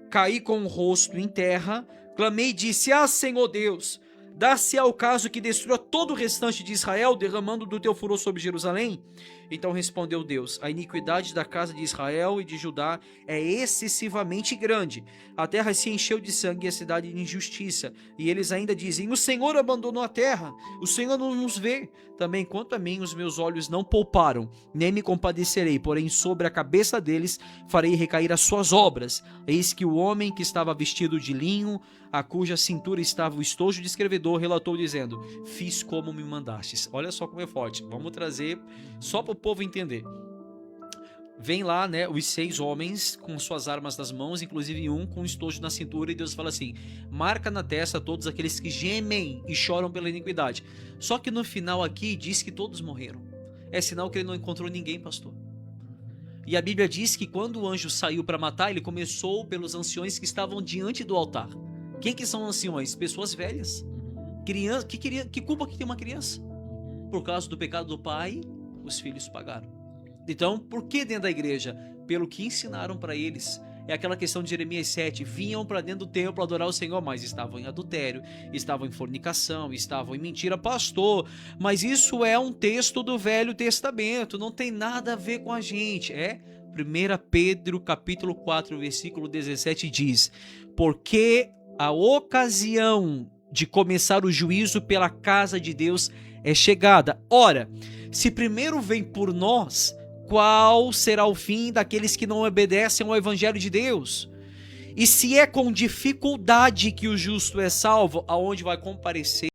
caí com o rosto em terra, clamei e disse, Senhor Deus, dá-se ao caso que destrua todo o restante de Israel, derramando do teu furor sobre Jerusalém? Então respondeu Deus, a iniquidade da casa de Israel e de Judá é excessivamente grande. A terra se encheu de sangue e a cidade de injustiça. E eles ainda dizem, o Senhor abandonou a terra, o Senhor não nos vê. Também quanto a mim, os meus olhos não pouparam, nem me compadecerei, porém sobre a cabeça deles farei recair as suas obras. Eis que o homem que estava vestido de linho, a cuja cintura estava o estojo de escrevedor, relatou dizendo, fiz como me mandastes. Olha só como é forte, vamos trazer só para o povo entender. Vem lá, né, os 6 homens com suas armas nas mãos, inclusive um com um estojo na cintura, e Deus fala assim, marca na testa todos aqueles que gemem e choram pela iniquidade. Só que no final aqui diz que todos morreram. É sinal que ele não encontrou ninguém, pastor. E a Bíblia diz que quando o anjo saiu para matar, ele começou pelos anciões que estavam diante do altar. Quem que são anciões? Pessoas velhas. Criança, que culpa que tem uma criança? Por causa do pecado do pai, os filhos pagaram. Então, por que dentro da igreja? Pelo que ensinaram para eles. É aquela questão de Jeremias 7, vinham para dentro do templo adorar o Senhor, mas estavam em adultério, estavam em fornicação, estavam em mentira. Pastor, mas isso é um texto do Velho Testamento, não tem nada a ver com a gente. 1 Pedro capítulo 4, versículo 17 diz, porque a ocasião de começar o juízo pela casa de Deus é chegada. Ora, se primeiro vem por nós, qual será o fim daqueles que não obedecem ao Evangelho de Deus? E se é com dificuldade que o justo é salvo, aonde vai comparecer